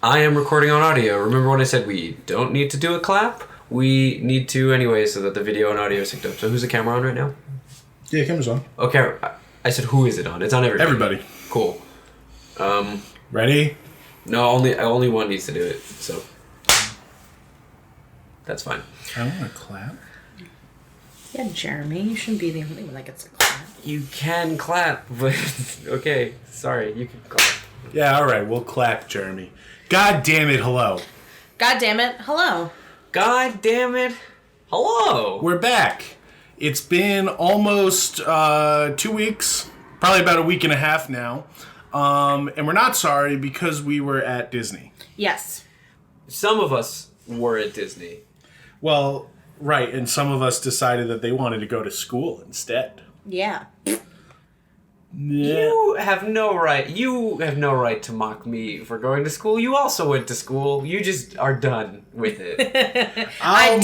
I am recording on audio. Remember when I said we don't need to do a clap? We need to anyway so that the video and audio are synced up. So who's the camera on right now? Yeah, camera's on. Okay, I said who is it on? It's on everybody. Everybody. Cool. Ready? No, only one needs to do it, so that's fine. I want to clap. Yeah, Jeremy, you shouldn't be the only one that gets a clap. You can clap, but okay, sorry, you can clap. Yeah, all right, we'll clap, Jeremy. God damn it, hello. God damn it, hello. God damn it, hello. We're back. It's been almost 2 weeks, probably about a week and a half now. And we're not sorry because we were at Disney. Yes. Some of us were at Disney. Well, right, and some of us decided that they wanted to go to school instead. Yeah. You have no right. You have no right to mock me for going to school. You also went to school. You just are done with it. I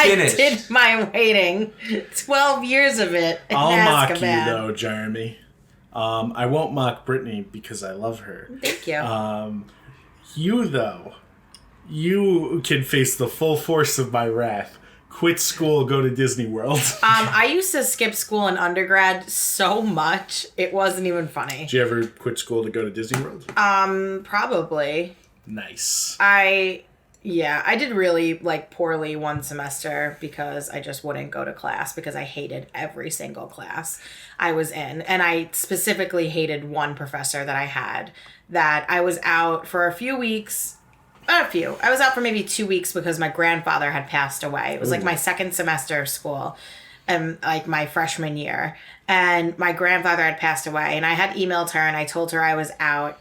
finished. did my waiting. 12 years of it. I'll mock you, though, Jeremy. I won't mock Brittany because I love her. Thank you. You, though, you can face the full force of my wrath. Quit school, go to Disney World. I used to skip school in undergrad so much, it wasn't even funny. Did you ever quit school to go to Disney World? Probably. Nice. I did really poorly one semester because I just wouldn't go to class because I hated every single class I was in. And I specifically hated one professor that I had that I was out for a few weeks. Not a few. I was out for maybe 2 weeks because my grandfather had passed away. It was my second semester of school, my freshman year. And my grandfather had passed away. And I had emailed her and I told her I was out.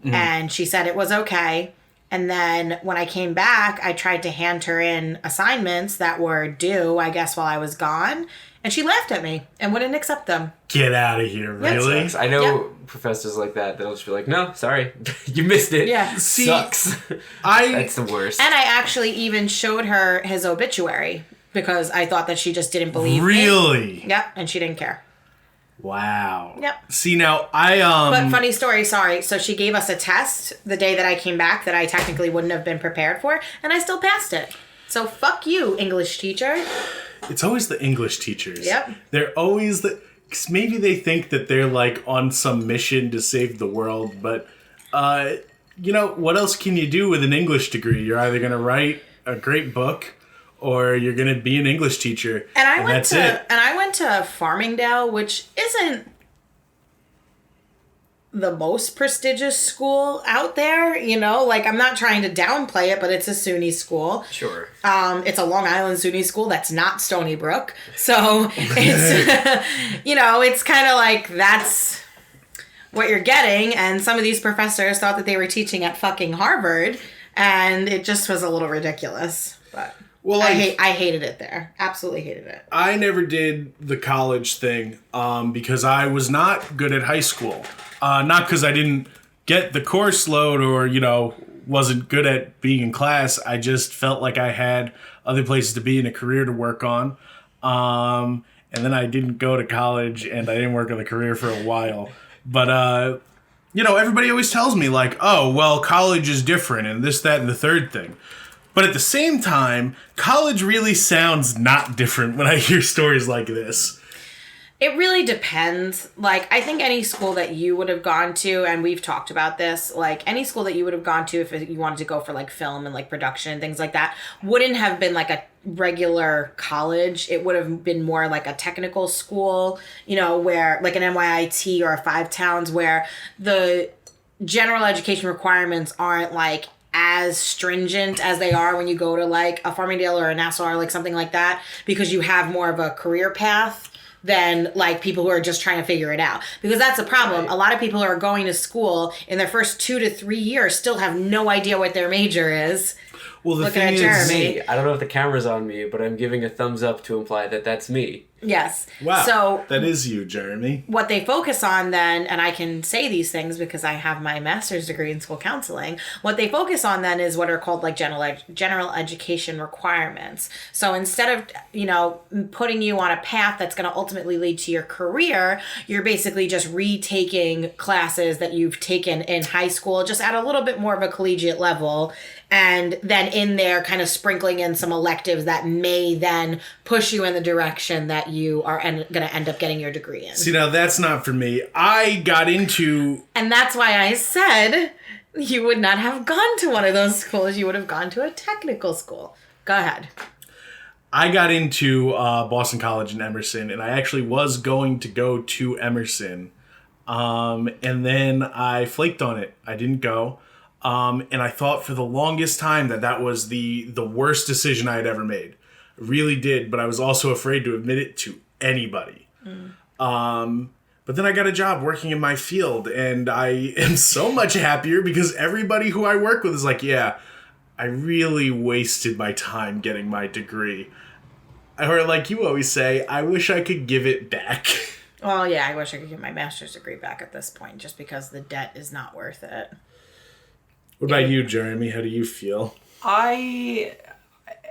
Mm. And she said it was okay. And then when I came back, I tried to hand her in assignments that were due, I guess, while I was gone. And she laughed at me and wouldn't accept them. Get out of here, really? I know professors like that. They'll just be like, no, sorry. You missed it. Yeah. See, sucks. That's the worst. And I actually even showed her his obituary because I thought that she just didn't believe me. Really? Yep. And she didn't care. Wow. Yep. See, now, But funny story, sorry. So she gave us a test the day that I came back that I technically wouldn't have been prepared for, and I still passed it. So fuck you, English teacher. It's always the English teachers. Yep. They're always cause maybe they think that they're on some mission to save the world, but what else can you do with an English degree? You're either going to write a great book or you're going to be an English teacher. And I went to Farmingdale, which isn't the most prestigious school out there, I'm not trying to downplay it, but it's a SUNY school. Sure. It's a Long Island SUNY school that's not Stony Brook. So it's, it's kind of that's what you're getting. And some of these professors thought that they were teaching at fucking Harvard, and it just was a little ridiculous. But I hated it there. Absolutely hated it. I never did the college thing because I was not good at high school. Not because I didn't get the course load or, wasn't good at being in class. I just felt like I had other places to be and a career to work on. And then I didn't go to college and I didn't work on the career for a while. But, everybody always tells me oh, well, college is different and this, that, and the third thing. But at the same time, college really sounds not different when I hear stories like this. It really depends. I think any school that you would have gone to, and we've talked about this, any school that you would have gone to if you wanted to go for film and production and things like that, wouldn't have been a regular college. It would have been more a technical school, where an NYIT or a Five Towns, where the general education requirements aren't as stringent as they are when you go to a Farmingdale or a Nassau or something like that, because you have more of a career path than people who are just trying to figure it out. Because that's the problem. Right. A lot of people who are going to school in their first 2 to 3 years still have no idea what their major is. Well, the thing is, I don't know if the camera's on me, but I'm giving a thumbs up to imply that that's me. Yes. Wow. So that is you, Jeremy. what they focus on then, and I can say these things because I have my master's degree in school counseling, what they focus on then is what are called like general education requirements. So instead of, putting you on a path that's going to ultimately lead to your career, you're basically just retaking classes that you've taken in high school, just at a little bit more of a collegiate level. And then in there kind of sprinkling in some electives that may then push you in the direction that you are going to end up getting your degree in. See, now that's not for me. I got into... And that's why I said you would not have gone to one of those schools. You would have gone to a technical school. Go ahead. I got into Boston College in Emerson, and I actually was going to go to Emerson. And then I flaked on it. I didn't go. And I thought for the longest time that was the worst decision I had ever made. I really did, but I was also afraid to admit it to anybody. But then I got a job working in my field, and I am so much happier because everybody who I work with is like, yeah, I really wasted my time getting my degree. Or like you always say, I wish I could give it back. Well, yeah, I wish I could get my master's degree back at this point just because the debt is not worth it. What about you, Jeremy? How do you feel? I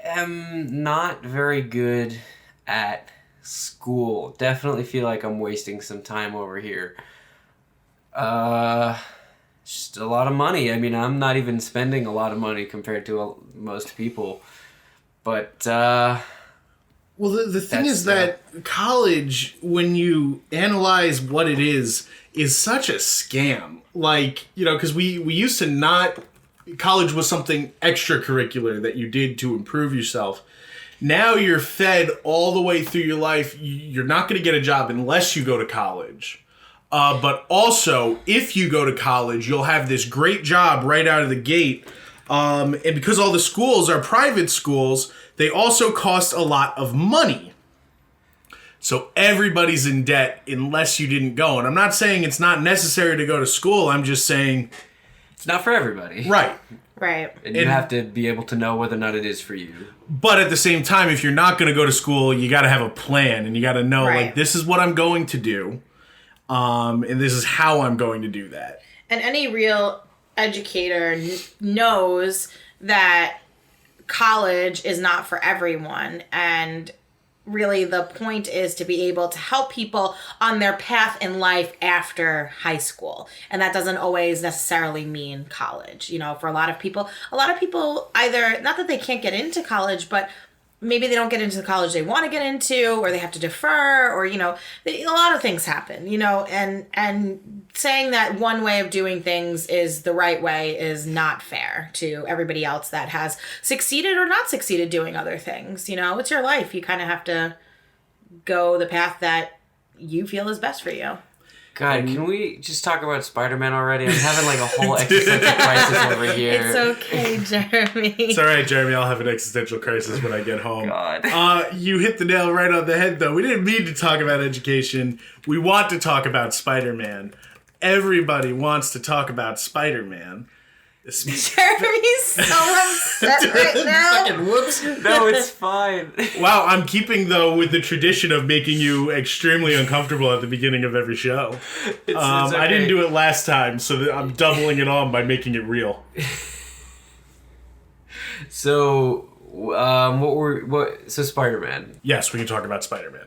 am not very good at school. Definitely feel like I'm wasting some time over here. Just a lot of money. I mean, I'm not even spending a lot of money compared to most people. But, well, the thing is that college, when you analyze what it is such a scam. Like, because we used to not... College was something extracurricular that you did to improve yourself. Now you're fed all the way through your life. You're not going to get a job unless you go to college. But also, if you go to college, you'll have this great job right out of the gate. And because all the schools are private schools, they also cost a lot of money. So everybody's in debt unless you didn't go. And I'm not saying it's not necessary to go to school. I'm just saying... It's not for everybody. Right. Right. And you have to be able to know whether or not it is for you. But at the same time, if you're not going to go to school, you got to have a plan. And you got to know, like, this is what I'm going to do. And this is how I'm going to do that. And any real educator knows that college is not for everyone. And really the point is to be able to help people on their path in life after high school. And that doesn't always necessarily mean college. For a lot of people either, not that they can't get into college, but maybe they don't get into the college they want to get into, or they have to defer, or, a lot of things happen, and saying that one way of doing things is the right way is not fair to everybody else that has succeeded or not succeeded doing other things. It's your life. You kind of have to go the path that you feel is best for you. God, can we just talk about Spider-Man already? I'm having like a whole existential crisis over here. It's okay, Jeremy. It's all right, Jeremy. I'll have an existential crisis when I get home. God. You hit the nail right on the head, though. We didn't mean to talk about education. We want to talk about Spider-Man. Everybody wants to talk about Spider-Man. Jeremy's so upset right now. Fucking whoops. No, it's fine. Wow, I'm keeping, though, with the tradition of making you extremely uncomfortable at the beginning of every show. It's okay. I didn't do it last time, so I'm doubling it on by making it real. So, so Spider-Man. Yes, we can talk about Spider-Man.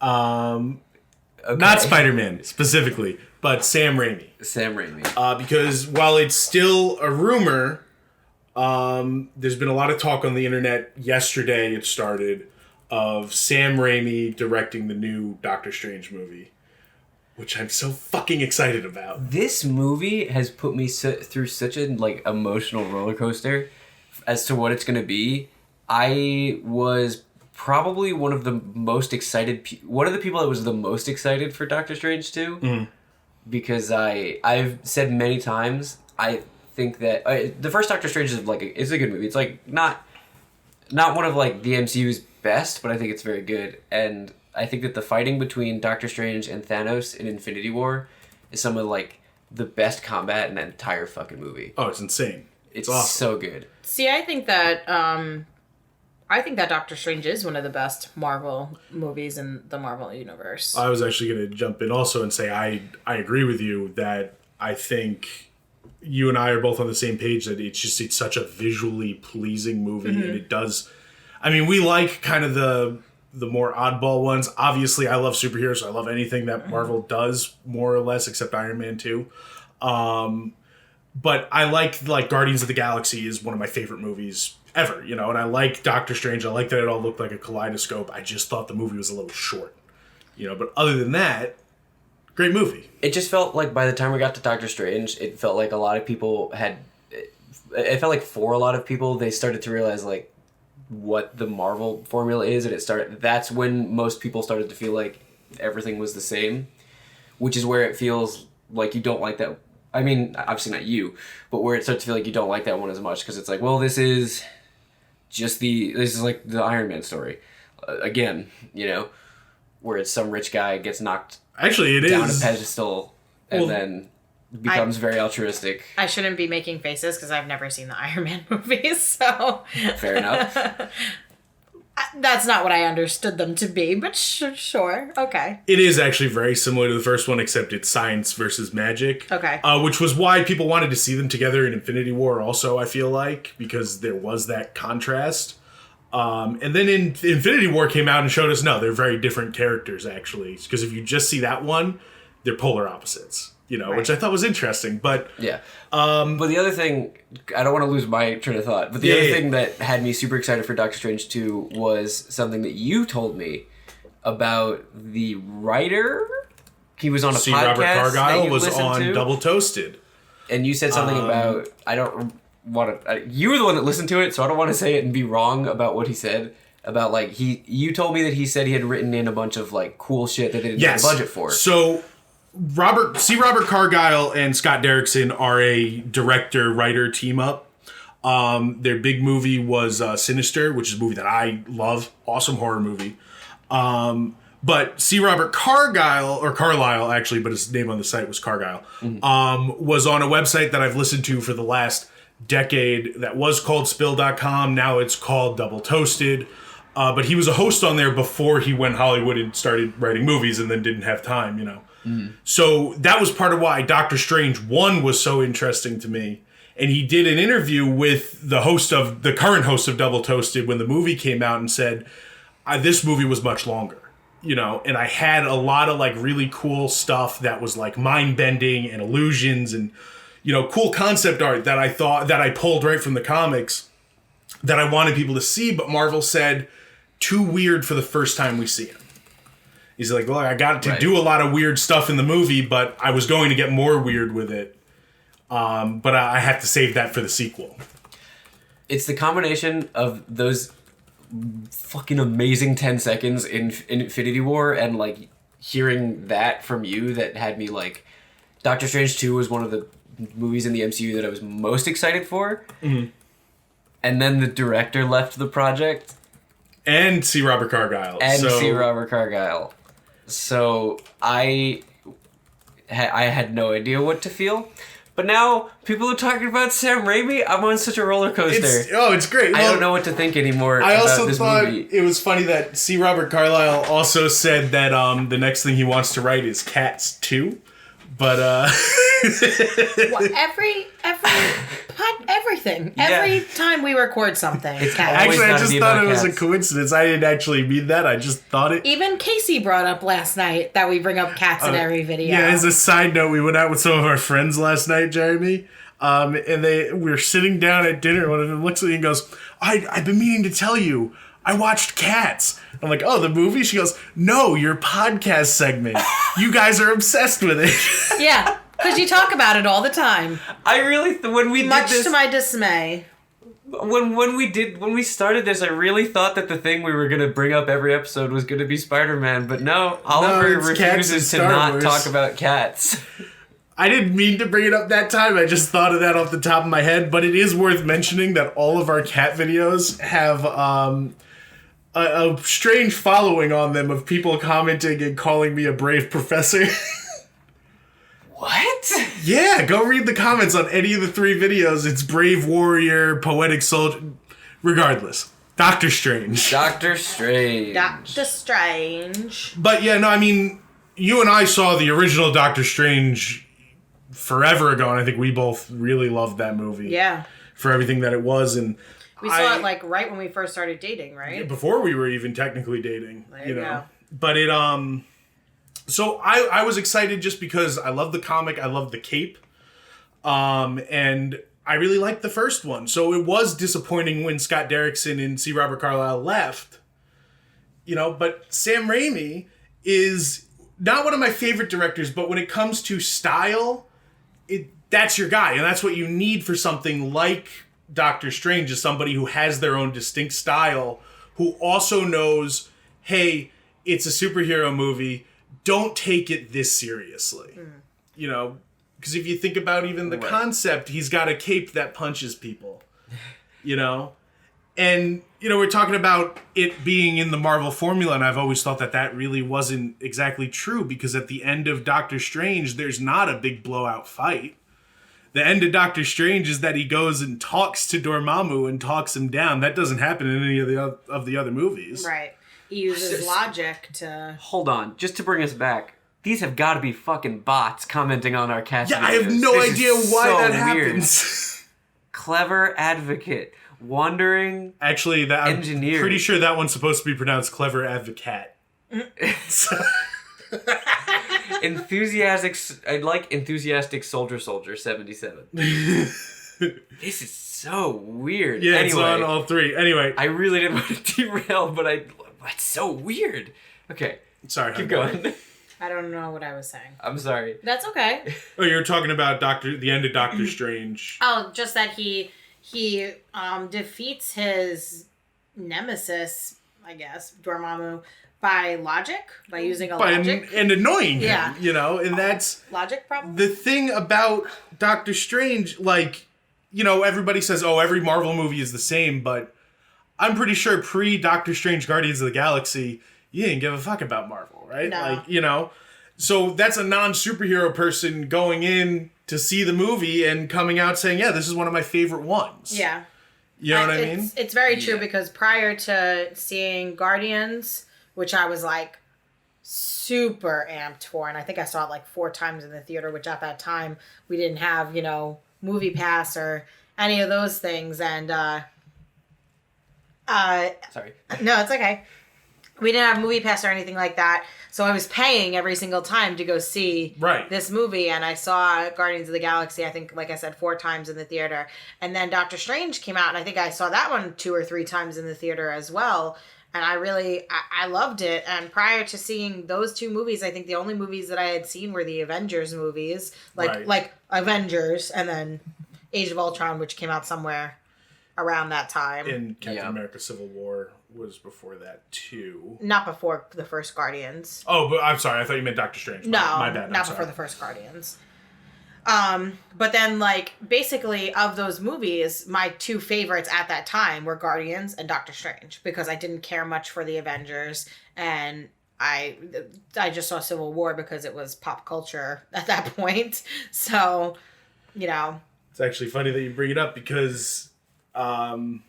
Okay. Not Spider-Man, specifically, but Sam Raimi. Sam Raimi. Because while it's still a rumor, there's been a lot of talk on the internet. Yesterday it started of Sam Raimi directing the new Doctor Strange movie, which I'm so fucking excited about. This movie has put me through such a emotional roller coaster as to what it's going to be. I was probably one of the most excited... one of the people that was the most excited for Doctor Strange 2. Mm. Because I've said many times, I think that... the first Doctor Strange is a good movie. It's not one of the MCU's best, but I think it's very good. And I think that the fighting between Doctor Strange and Thanos in Infinity War is some of the best combat in that entire fucking movie. Oh, it's insane. It's awesome. So good. See, I think that I think that Doctor Strange is one of the best Marvel movies in the Marvel universe. I was actually going to jump in also and say I agree with you that I think you and I are both on the same page that it's such a visually pleasing movie, and it does. I mean, we like kind of the more oddball ones. Obviously, I love superheroes, so I love anything that Marvel does more or less, except Iron Man 2. But I like Guardians of the Galaxy is one of my favorite movies ever, and I like Doctor Strange. I like that it all looked like a kaleidoscope. I just thought the movie was a little short, but other than that, great movie. It just felt like by the time we got to Doctor Strange, it felt like a lot of people it felt like for a lot of people, they started to realize like what the Marvel formula is, and that's when most people started to feel like everything was the same, which is where it feels like you don't like that. I mean, obviously not you, but where it starts to feel like you don't like that one as much, because it's like, well, this is like the Iron Man story. Again, where it's some rich guy gets knocked down a pedestal and then becomes very altruistic. I shouldn't be making faces because I've never seen the Iron Man movies, so... Fair enough. That's not what I understood them to be, but sure. Okay. It is actually very similar to the first one, except it's science versus magic. Okay. Which was why people wanted to see them together in Infinity War also, I feel like, because there was that contrast. And then Infinity War came out and showed us, no, they're very different characters, actually. Because if you just see that one, they're polar opposites, right. Which I thought was interesting. But yeah. But the other thing, I don't want to lose my train of thought, but the other thing that had me super excited for Doctor Strange 2 was something that you told me about the writer. He was on a podcast. Robert Cargyle was on Double Toasted. And you said something about, I don't want to, you were the one that listened to it, so I don't want to say it and be wrong about what he said. About like, you told me that he said he had written in a bunch of like cool shit that they didn't have a budget for. So Robert Cargyle and Scott Derrickson are a director-writer team-up. Their big movie was Sinister, which is a movie that I love. Awesome horror movie. But C. Robert Carlyle, actually, but his name on the site was Cargyle, was on a website that I've listened to for the last decade that was called Spill.com. Now it's called Double Toasted. But he was a host on there before he went Hollywood and started writing movies and then didn't have time, So that was part of why Doctor Strange 1 was so interesting to me. And he did an interview with the current host of Double Toasted when the movie came out and said, this movie was much longer, and I had a lot of like really cool stuff that was like mind bending and illusions and, cool concept art that I pulled right from the comics that I wanted people to see. But Marvel said, too weird for the first time we see it. He's like, well, I got to do a lot of weird stuff in the movie, but I was going to get more weird with it. But I had to save that for the sequel. It's the combination of those fucking amazing 10 seconds in Infinity War and like hearing that from you that had me like... Doctor Strange 2 was one of the movies in the MCU that I was most excited for. Mm-hmm. And then the director left the project. And C. Robert Cargyle. So I had no idea what to feel. But now people are talking about Sam Raimi. I'm on such a roller coaster. It's great. I don't know what to think anymore about this movie. I also thought it was funny that C. Robert Carlyle also said that the next thing he wants to write is Cats 2. But everything. Every time we record something. Actually, I just thought it was a coincidence. I didn't actually mean that. I just thought it. Even Casey brought up last night that we bring up cats in every video. Yeah, as a side note, we went out with some of our friends last night, Jeremy. And we were sitting down at dinner. One of them looks at me and goes, I've been meaning to tell you, I watched Cats. I'm like, oh, the movie? She goes, no, your podcast segment. You guys are obsessed with it. Yeah, because you talk about it all the time. I really, much to my dismay. When we started this, I really thought that the thing we were going to bring up every episode was going to be Spider-Man, but no, Oliver refuses to not talk about cats. I didn't mean to bring it up that time. I just thought of that off the top of my head, but it is worth mentioning that all of our cat videos have a strange following on them of people commenting and calling me a brave professor. What? Yeah, go read the comments on any of the 3 videos. It's brave warrior, poetic soldier. Regardless, Doctor Strange. Doctor Strange. Doctor Strange. But yeah, no, I mean, you and I saw the original Doctor Strange forever ago, and I think we both really loved that movie. Yeah. For everything that it was, and we saw it like right when we first started dating, right? Before we were even technically dating. There you go. But it so I was excited just because I love the comic, I love the cape. And I really liked the first one. So it was disappointing when Scott Derrickson and C. Robert Carlyle left. But Sam Raimi is not one of my favorite directors, but when it comes to style, that's your guy. And that's what you need for something like Doctor Strange, is somebody who has their own distinct style, who also knows, hey, it's a superhero movie. Don't take it this seriously. Because if you think about even the concept, he's got a cape that punches people, And, we're talking about it being in the Marvel formula, and I've always thought that really wasn't exactly true, because at the end of Doctor Strange, there's not a big blowout fight. The end of Doctor Strange is that he goes and talks to Dormammu and talks him down. That doesn't happen in any of the other movies. Right. He uses logic to... Hold on. Just to bring us back. These have got to be fucking bots commenting on our cast videos. I have no idea why that happens. Clever advocate. Wandering Actually, engineer. I'm pretty sure that one's supposed to be pronounced clever advocate. Enthusiastic. I'd like enthusiastic soldier 77. This is so weird. Yeah, anyway, it's on all three. Anyway, I really didn't want to derail, but it's so weird. Okay, sorry. Keep going. I don't know what I was saying. I'm sorry. That's okay. Oh, you're talking about the end of Doctor Strange. Oh, just that he defeats his nemesis, I guess, Dormammu, by logic, by using logic. And annoying him, yeah. And that's... Logic, probably? The thing about Doctor Strange, everybody says, oh, every Marvel movie is the same, but I'm pretty sure pre-Doctor Strange Guardians of the Galaxy, you didn't give a fuck about Marvel, right? No. So that's a non-superhero person going in to see the movie and coming out saying, yeah, this is one of my favorite ones. Yeah. You know what I mean? It's very true, because prior to seeing Guardians, which I was super amped for, and I think I saw it 4 times in the theater, which at that time we didn't have, Movie Pass or any of those things, and Sorry. No, it's okay. We didn't have Movie Pass or anything like that, so I was paying every single time to go see this movie, and I saw Guardians of the Galaxy, I think, like I said, 4 times in the theater, and then Doctor Strange came out, and I think I saw that one 2 or 3 times in the theater as well, and I loved it, and prior to seeing those 2 movies, I think the only movies that I had seen were the Avengers movies, like Avengers, and then Age of Ultron, which came out somewhere around that time. And Captain America Civil War was before that too. Not before the first Guardians. Oh, but I'm sorry. I thought you meant Doctor Strange. No, my bad. not before the first Guardians. But then, basically, of those movies, my 2 favorites at that time were Guardians and Doctor Strange, because I didn't care much for the Avengers, and I just saw Civil War because it was pop culture at that point. So, It's actually funny that you bring it up, because that's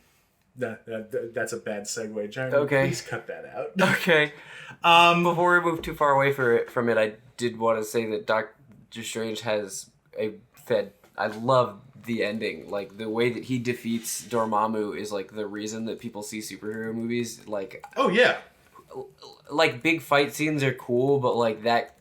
a bad segue, Jeremy. Okay. Please cut that out. Okay. Before we move too far away from it, I did want to say that Doctor Strange has I love the ending. The way that he defeats Dormammu is the reason that people see superhero movies. Oh yeah. Big fight scenes are cool, but that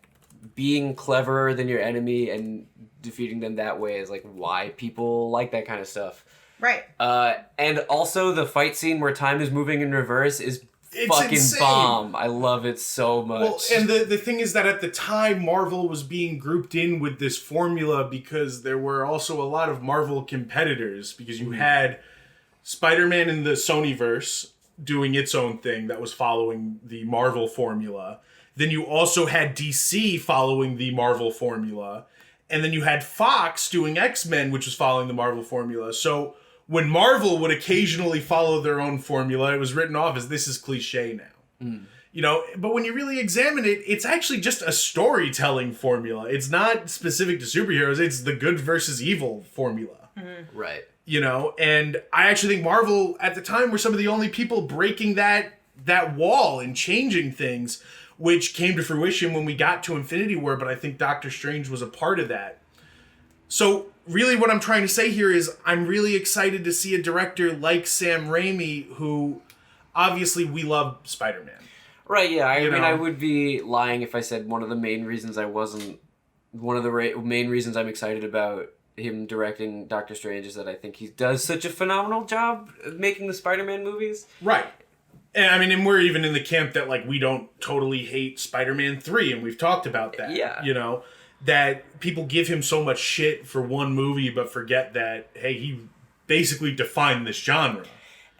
being cleverer than your enemy and defeating them that way is why people like that kind of stuff. Right. And also the fight scene where time is moving in reverse is fucking insane. bomb. I love it so much. Well, and the thing is that at the time, Marvel was being grouped in with this formula because there were also a lot of Marvel competitors, because you had Spider-Man in the Sonyverse doing its own thing that was following the Marvel formula. Then you also had DC following the Marvel formula. And then you had Fox doing X-Men, which was following the Marvel formula. So when Marvel would occasionally follow their own formula, it was written off as this is cliche now. But when you really examine it, it's actually just a storytelling formula. It's not specific to superheroes. It's the good versus evil formula. Right. And I actually think Marvel at the time were some of the only people breaking that wall and changing things, which came to fruition when we got to Infinity War, but I think Doctor Strange was a part of that. So really what I'm trying to say here is I'm really excited to see a director like Sam Raimi, who obviously we love Spider-Man. Right, yeah. I mean, I would be lying if I said one of the main reasons main reasons I'm excited about him directing Doctor Strange is that I think he does such a phenomenal job of making the Spider-Man movies. Right. And I mean, and we're even in the camp that, like, we don't totally hate Spider-Man 3, and we've talked about that. Yeah. That people give him so much shit for one movie, but forget that, hey, he basically defined this genre.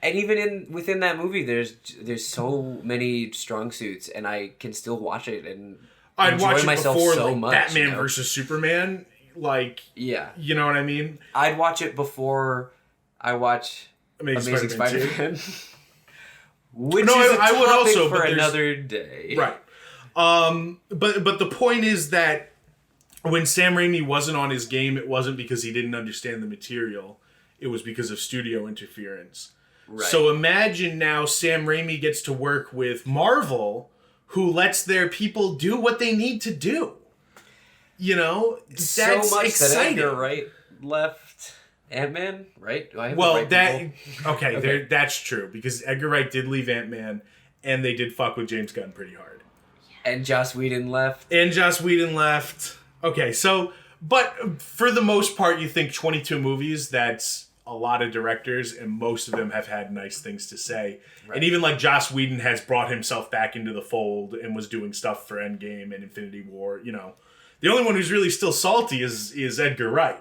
And even within that movie, there's so many strong suits, and I can still watch it and I'd enjoy watch it myself before, so like, much. Batman versus Superman. Like, yeah. You know what I mean? I'd watch it before I watch Amazing Spider-Man. Which is a topic I would also, for another day. Right. But the point is that when Sam Raimi wasn't on his game, it wasn't because he didn't understand the material. It was because of studio interference. Right. So imagine now Sam Raimi gets to work with Marvel, who lets their people do what they need to do. That's so much exciting. That Edgar Wright left Ant-Man, right? Do I have well, the right people? Okay. That's true, because Edgar Wright did leave Ant-Man, and they did fuck with James Gunn pretty hard. And Joss Whedon left. Okay, so, but for the most part, you think 22 movies, that's a lot of directors, and most of them have had nice things to say. Right. And even like Joss Whedon has brought himself back into the fold and was doing stuff for Endgame and Infinity War, The only one who's really still salty is Edgar Wright.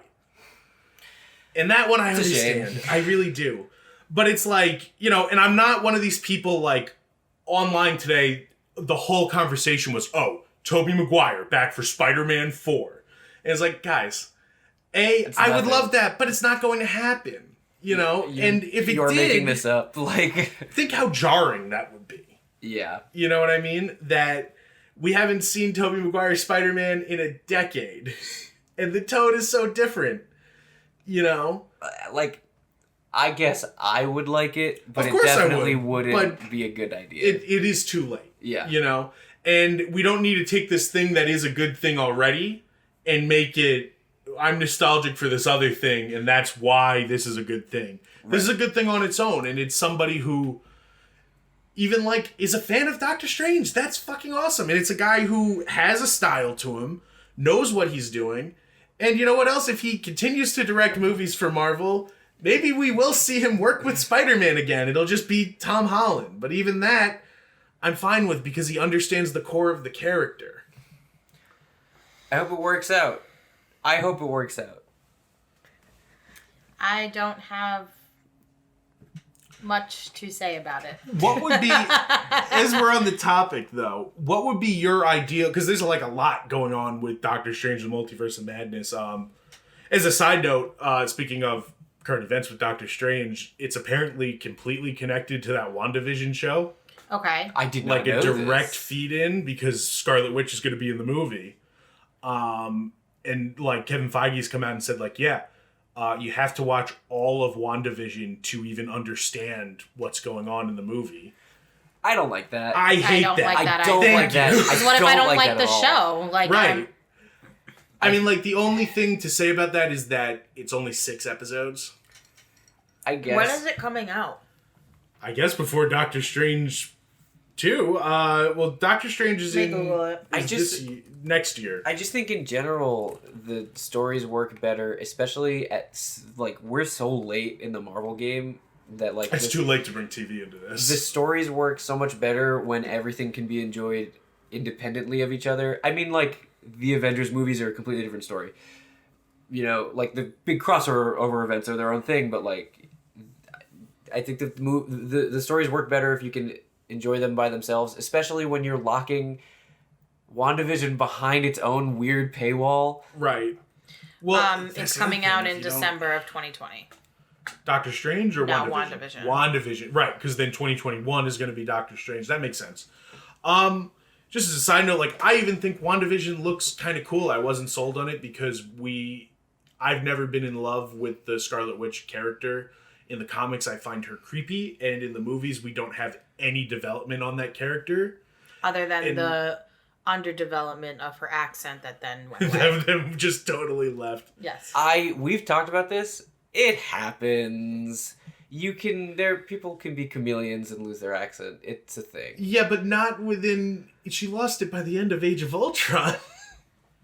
And that one I understand. I really do. But it's like, and I'm not one of these people like online today, the whole conversation was, Tobey Maguire back for Spider-Man 4. And it's like, guys, I would love that, but it's not going to happen. And if it you're did, making this up, like think how jarring that would be. Yeah. You know what I mean? That we haven't seen Tobey Maguire's Spider-Man in a decade. And the tone is so different. Like, I guess I would like it, but of it definitely wouldn't be a good idea. It is too late. Yeah. And we don't need to take this thing that is a good thing already and make it, I'm nostalgic for this other thing, and that's why this is a good thing. Right. This is a good thing on its own, and it's somebody who even, like, is a fan of Doctor Strange. That's fucking awesome. And it's a guy who has a style to him, knows what he's doing, and you know what else? If he continues to direct movies for Marvel, maybe we will see him work with Spider-Man again. It'll just be Tom Holland. But even that, I'm fine with, because he understands the core of the character. I hope it works out. I don't have much to say about it. What would be, as we're on the topic though, what would be your ideal, because there's like a lot going on with Doctor Strange and the Multiverse of Madness. As a side note, speaking of current events with Doctor Strange, it's apparently completely connected to that WandaVision show. Okay. I did not know a direct feed in, because Scarlet Witch is going to be in the movie. And like Kevin Feige's come out and said, like, you have to watch all of WandaVision to even understand what's going on in the movie. I don't like that. I hate that. I don't like that. What if I don't like the show? Like, right. I mean, like, the only thing to say about that is that it's only 6 episodes. I guess. When is it coming out? I guess before Doctor Strange 2. Well, Doctor Strange is next year. I just think in general the stories work better, especially at like we're so late in the Marvel game that like it's too late to bring TV into this. The stories work so much better when everything can be enjoyed independently of each other. I mean, like the Avengers movies are a completely different story. Like the big crossover events are their own thing, but like I think the stories work better if you can enjoy them by themselves, especially when you're locking WandaVision behind its own weird paywall. Right. Well, it's coming out in December of 2020. Doctor Strange or WandaVision? WandaVision. WandaVision, right, because then 2021 is going to be Doctor Strange. That makes sense. Just as a side note, like, I even think WandaVision looks kind of cool. I wasn't sold on it because I've never been in love with the Scarlet Witch character. In the comics, I find her creepy, and in the movies, we don't have any development on that character. Other than the underdevelopment of her accent that then went away. Them just totally left. Yes. We've talked about this. It happens. People can be chameleons and lose their accent. It's a thing. Yeah, but not within... She lost it by the end of Age of Ultron.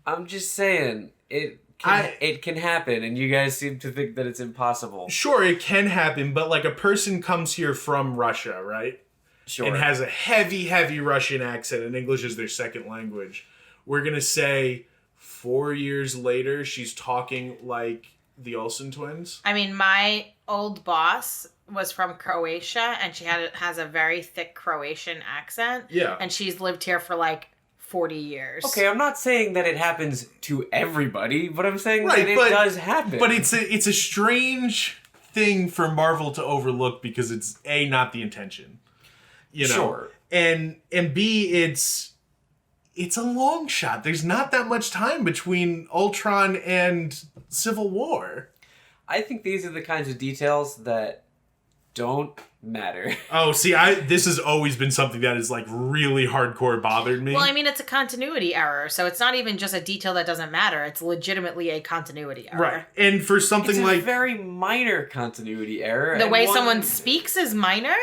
I'm just saying, it can happen, and you guys seem to think that it's impossible. Sure, it can happen, but like a person comes here from Russia, right? Sure. And has a heavy, heavy Russian accent, and English is their second language. We're going to say 4 years later, she's talking like the Olsen twins. I mean, my old boss was from Croatia, and she has a very thick Croatian accent. Yeah. And she's lived here for like 40 years. Okay, I'm not saying that it happens to everybody, but I'm saying that it does happen. But it's a strange thing for Marvel to overlook because it's A, not the intention. You know? Sure. And B, it's a long shot. There's not that much time between Ultron and Civil War. I think these are the kinds of details that don't matter. Oh, see, this has always been something that is like really hardcore bothered me. Well, I mean, it's a continuity error, so it's not even just a detail that doesn't matter. It's legitimately a continuity error. Right. And for something It's like... a very minor continuity error. The way someone speaks is minor?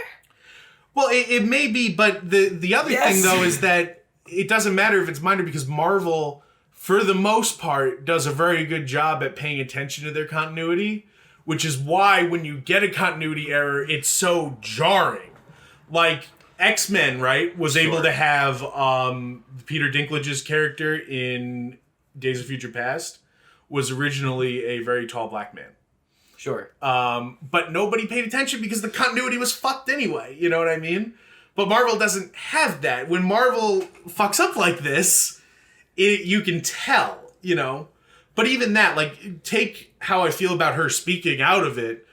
Well, it may be, but the other thing, though, is that it doesn't matter if it's minor because Marvel, for the most part, does a very good job at paying attention to their continuity, which is why when you get a continuity error, it's so jarring. Like, X-Men, right, was able to have Peter Dinklage's character in Days of Future Past was originally a very tall black man. Sure. But nobody paid attention because the continuity was fucked anyway. You know what I mean? But Marvel doesn't have that. When Marvel fucks up like this, you can tell, you know? But even that, like, take how I feel about her speaking out of it.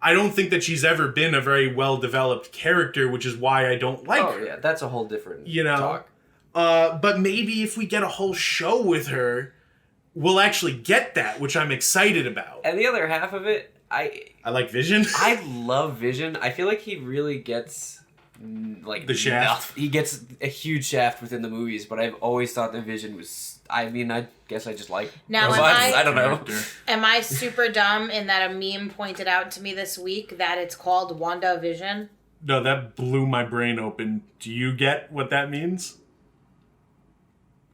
I don't think that she's ever been a very well-developed character, which is why I don't like her. Oh, yeah, that's a whole different talk. But maybe if we get a whole show with her, we'll actually get that, which I'm excited about. And the other half of it, I like Vision. I love Vision. I feel like he really gets like the shaft. He gets a huge shaft within the movies, but I've always thought that Vision was. I mean, I guess I just like now. robots. I don't know. Am I super dumb in that a meme pointed out to me this week that it's called WandaVision? No, that blew my brain open. Do you get what that means?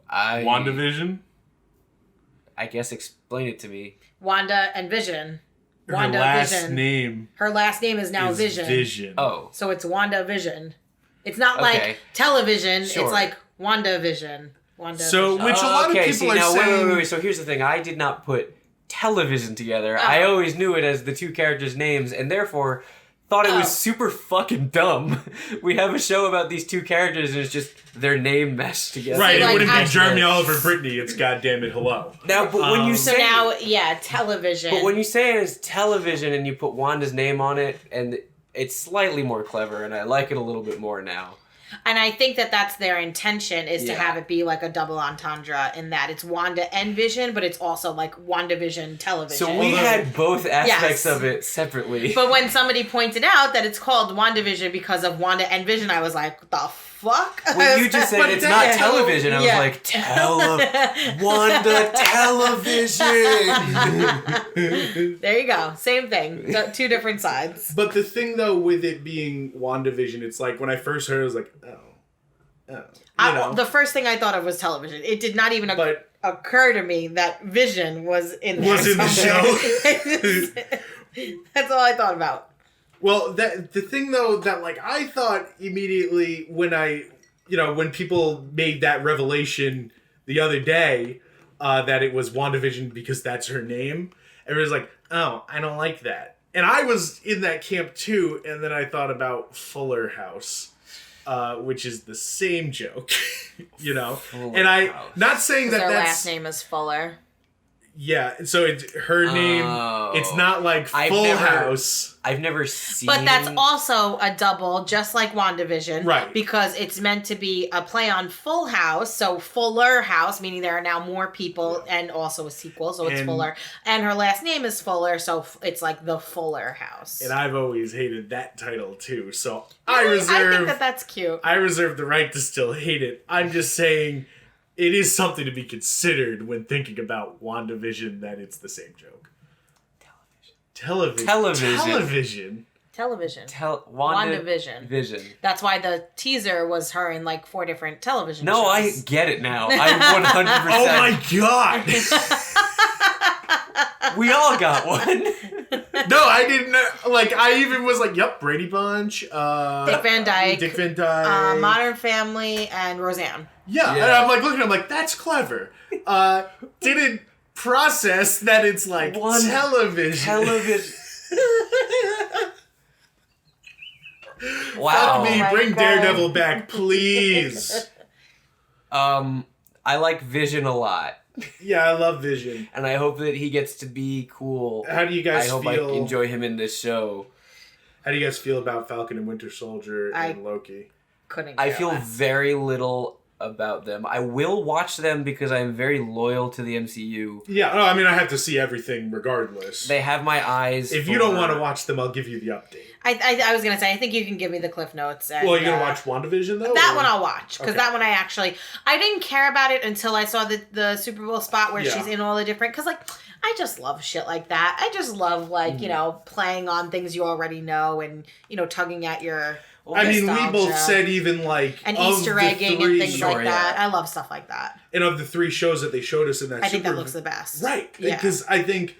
WandaVision? I guess explain it to me. Wanda and Vision. Her last name. Her last name is now Vision. Vision. Oh. So it's WandaVision. It's not like television. Sure. It's like WandaVision. So, which a lot of people are saying... Wait. So here's the thing. I did not put television together. I always knew it as the two characters' names, and therefore thought it was super fucking dumb. We have a show about these two characters, and it's just their name meshed together. Right, so it wouldn't be Jeremy Oliver Brittany. It's God Damnit Hello. Now, but when you say... So now, yeah, television. But when you say it as television and you put Wanda's name on it, and it's slightly more clever, and I like it a little bit more now. And I think that that's their intention, is to have it be like a double entendre in that it's Wanda and Vision, but it's also like WandaVision television. So we had both aspects of it separately. But when somebody pointed out that it's called WandaVision because of Wanda and Vision, I was like, the fuck? When you just said it's not television, I was like, Wanda television. There you go. Same thing. Two different sides. But the thing, though, with it being WandaVision, it's like, when I first heard it, I was like, The first thing I thought of was television. It did not even occur to me that Vision was in there. Was in the show. That's all I thought about. Well, the thing, though, that, like, I thought immediately when when people made that revelation the other day, that it was WandaVision because that's her name, everybody's like, oh, I don't like that. And I was in that camp, too, and then I thought about Fuller House. Which is the same joke, Fuller and House. not saying that their that's... last name is Fuller. Yeah, so it's her name. It's not like Full House. I've never seen. But that's also a double, just like WandaVision. Right. Because it's meant to be a play on Full House, so Fuller House, meaning there are now more people, and also a sequel, so it's Fuller. And her last name is Fuller, so it's like the Fuller House. And I've always hated that title too, so I think that's cute. I reserve the right to still hate it. I'm just saying it is something to be considered when thinking about WandaVision that it's the same joke. Television. WandaVision. Vision. That's why the teaser was her in like 4 different television No, shows. I get it now. I 100%. Oh my god! We all got one. No, I didn't know. Like, I even was like, yep, Brady Bunch. Dick Van Dyke. Modern Family, and Roseanne. Yeah, and I'm like looking, I'm like, that's clever. Didn't process that it's like television. Wow. Fuck me, bring Daredevil back, please. I like Vision a lot. Yeah, I love Vision. And I hope that he gets to be cool. How do you guys feel? I hope I enjoy him in this show. How do you guys feel about Falcon and Winter Soldier and Loki? I feel very little about them. I will watch them because I'm very loyal to the MCU. Yeah, no, I mean, I have to see everything regardless. They have my eyes. If you don't want to watch them, I'll give you the update. I was going to say, I think you can give me the Cliff Notes. And, well, you're going to watch WandaVision, though? That one I'll watch. Because that one I didn't care about it until I saw the Super Bowl spot where she's in all the different... Because, like, I just love shit like that. I just love, like, you know, playing on things you already know and, you know, tugging at your... I mean, we both said even, like... And Easter egging and things like that. I love stuff like that. And of the 3 shows that they showed us in that I think that looks the best. Right. Because I think...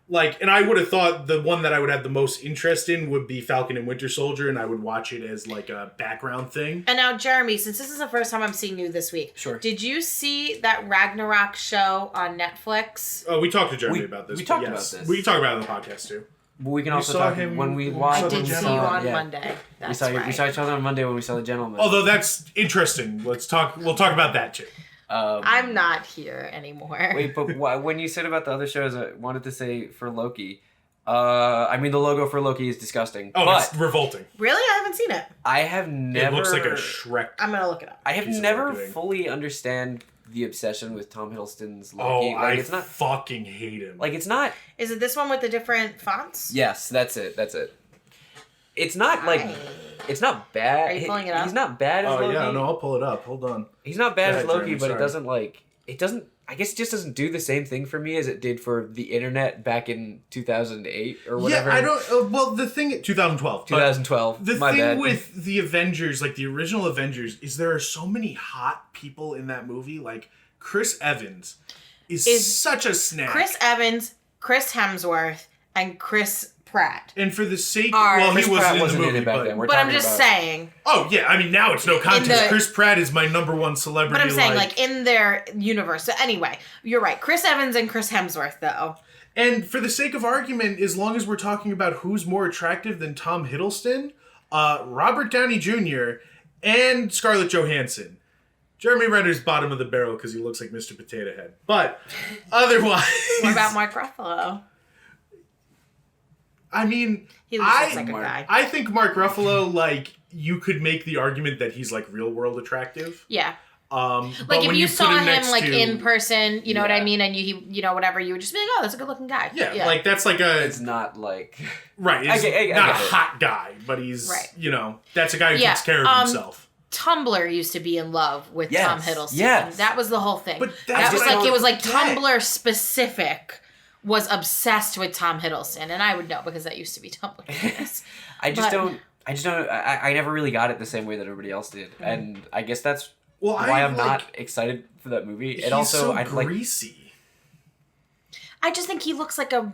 Like, and I would have thought the one that I would have the most interest in would be Falcon and Winter Soldier, and I would watch it as, like, a background thing. And now, Jeremy, since this is the first time I'm seeing you this week, did you see that Ragnarok show on Netflix? Oh, we talked to Jeremy about this. We talked about this. We can talk about it on the podcast, too. But we can also talk when we watched... I did see you on Monday. We saw each other on Monday when we saw The Gentleman. Although that's interesting. We'll talk about that, too. I'm not here anymore. Wait, but when you said about the other shows, I wanted to say for Loki... I mean, the logo for Loki is disgusting. Oh, but it's revolting. Really? I haven't seen it. I have never... It looks like a Shrek. I'm going to look it up. I have never fully understand the obsession with Tom Hiddleston's Loki. Oh, like, it's not fucking hate him. Like, it's not... Is it this one with the different fonts? Yes, that's it. It's not, like... It's not bad. Are you pulling it up? He's not bad as Loki. Oh, yeah, no, I'll pull it up. Hold on. He's not bad as Loki, Jeremy, but it doesn't, like... It doesn't... I guess it just doesn't do the same thing for me as it did for the internet back in 2008 or whatever. Yeah, I don't... well, the thing... 2012. 2012. The thing with the Avengers, like the original Avengers, is there are so many hot people in that movie. Like, Chris Evans is such a snack. Chris Evans, Chris Hemsworth, and Chris Pratt. And for the sake... Well, he wasn't in the movie, but I'm just saying... Oh, yeah, I mean, now it's no contest. Chris Pratt is my number one celebrity. But I'm saying, like, in their universe. So anyway, you're right. Chris Evans and Chris Hemsworth, though. And for the sake of argument, as long as we're talking about who's more attractive than Tom Hiddleston, Robert Downey Jr., and Scarlett Johansson. Jeremy Renner's bottom of the barrel because he looks like Mr. Potato Head. But otherwise... What about Mark Ruffalo? I mean, he looks like a guy. I think Mark Ruffalo, like, you could make the argument that he's, like, real world attractive. Yeah. Like, if you saw him, like, in person, you know what I mean, and you know, whatever, you would just be like, oh, that's a good looking guy. Yeah, like, that's like a... It's not like... Right, it's not a hot guy, but he's, you know, that's a guy who takes care of himself. Tumblr used to be in love with Tom Hiddleston. Yes. That was the whole thing. But that was like, it was like Tumblr specific was obsessed with Tom Hiddleston, and I would know because that used to be Tumblr. I never really got it the same way that everybody else did, and I guess that's why I'm not excited for that movie. It also, so greasy. I just think he looks like a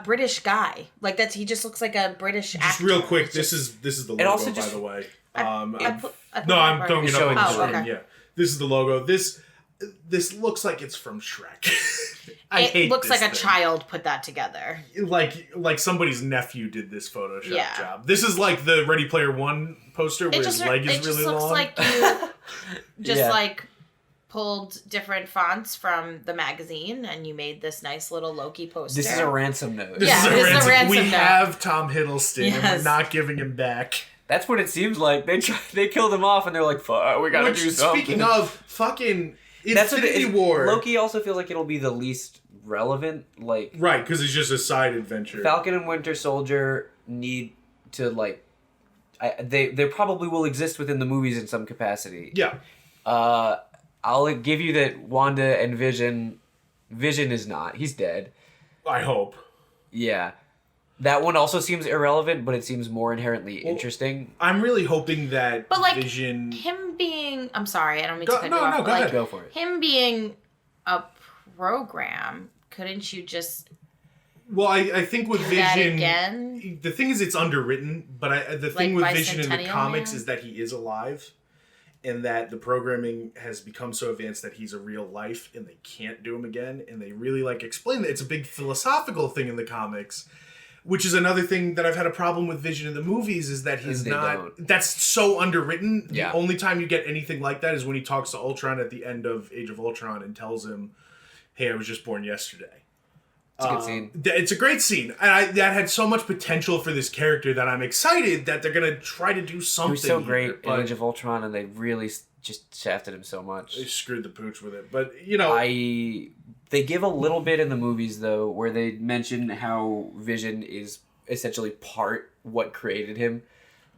British guy. Like he just looks like a British actor. Just real quick, this is the logo, by the way. I'm throwing it up on the screen. Yeah, this is the logo. This looks like it's from Shrek. It looks like a child put that together. Like somebody's nephew did this Photoshop job. This is like the Ready Player One poster where his leg is really long. It just looks like you like pulled different fonts from the magazine and you made this nice little Loki poster. This is a ransom note. This is a ransom We note. have Tom Hiddleston and we're not giving him back. That's what it seems like. They killed him off and they're like, fuck, we gotta do something. Speaking of fucking That's Infinity War. Loki also feels like it'll be the least relevant. Like, right, because it's just a side adventure. Falcon and Winter Soldier need to, like... they probably will exist within the movies in some capacity. Yeah. I'll give you that Wanda and Vision is not. He's dead. I hope. Yeah. That one also seems irrelevant, but it seems more inherently interesting. I'm really hoping that But like Vision... him being, I'm sorry, I don't mean to cut you off. No, go ahead. Go for it. Him being a program, couldn't you just Well, I think with do that Vision... again? The thing is, it's underwritten, but the thing Like with Vision in the Bicentennial comics Man? is that he is alive, and that the programming has become so advanced that he's a real life, and they can't do him again, and they really, like, explain that. It's a big philosophical thing in the comics, which is another thing that I've had a problem with Vision in the movies, is that he's not... don't. That's so underwritten. Yeah. The only time you get anything like that is when he talks to Ultron at the end of Age of Ultron and tells him, hey, I was just born yesterday. It's a good scene. It's a great scene, and that had so much potential for this character that I'm excited that they're gonna try to do something. He was so here, great but in Age of Ultron, and they really just shafted him so much. they screwed the pooch with it. But you know, They give a little bit in the movies though, where they mention how Vision is essentially part what created him.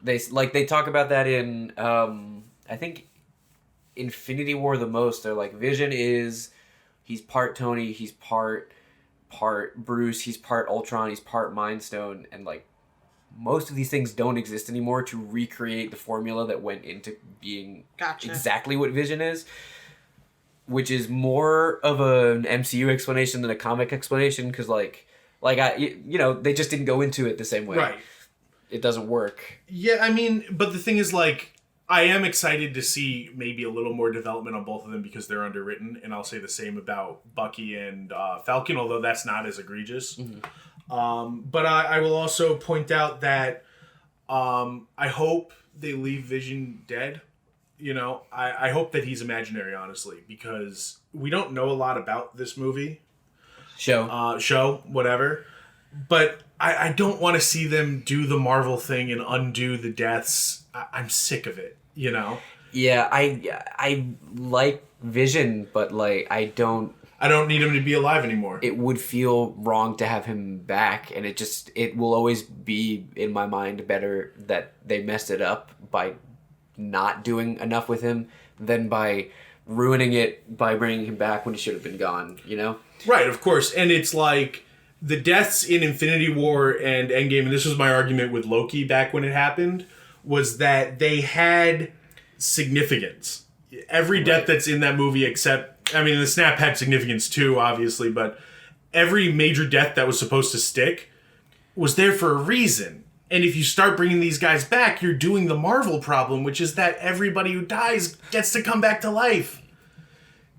They talk about that in I think Infinity War the most. They're like, Vision he's part Tony, he's part Bruce, he's part Ultron, he's part Mind Stone, and like most of these things don't exist anymore to recreate the formula that went into being exactly what Vision is, which is more of an MCU explanation than a comic explanation, because they just didn't go into it the same way. right? It doesn't work. Yeah, I mean, but the thing is, like, I am excited to see maybe a little more development on both of them because they're underwritten, and I'll say the same about Bucky and Falcon, although that's not as egregious. Mm-hmm. But I will also point out that I hope they leave Vision dead. You know, I hope that he's imaginary, honestly, because we don't know a lot about this movie. Show, whatever. But I don't want to see them do the Marvel thing and undo the deaths. I'm sick of it, you know? Yeah, I like Vision, but like I don't need him to be alive anymore. It would feel wrong to have him back, and it will always be in my mind better that they messed it up by not doing enough with him than by ruining it by bringing him back when he should have been gone, you know? Right, of course. And it's like the deaths in Infinity War and Endgame, and this was my argument with Loki back when it happened, was that they had significance. Every death that's in that movie except, I mean, the snap had significance too, obviously, but every major death that was supposed to stick was there for a reason. And if you start bringing these guys back, you're doing the Marvel problem, which is that everybody who dies gets to come back to life.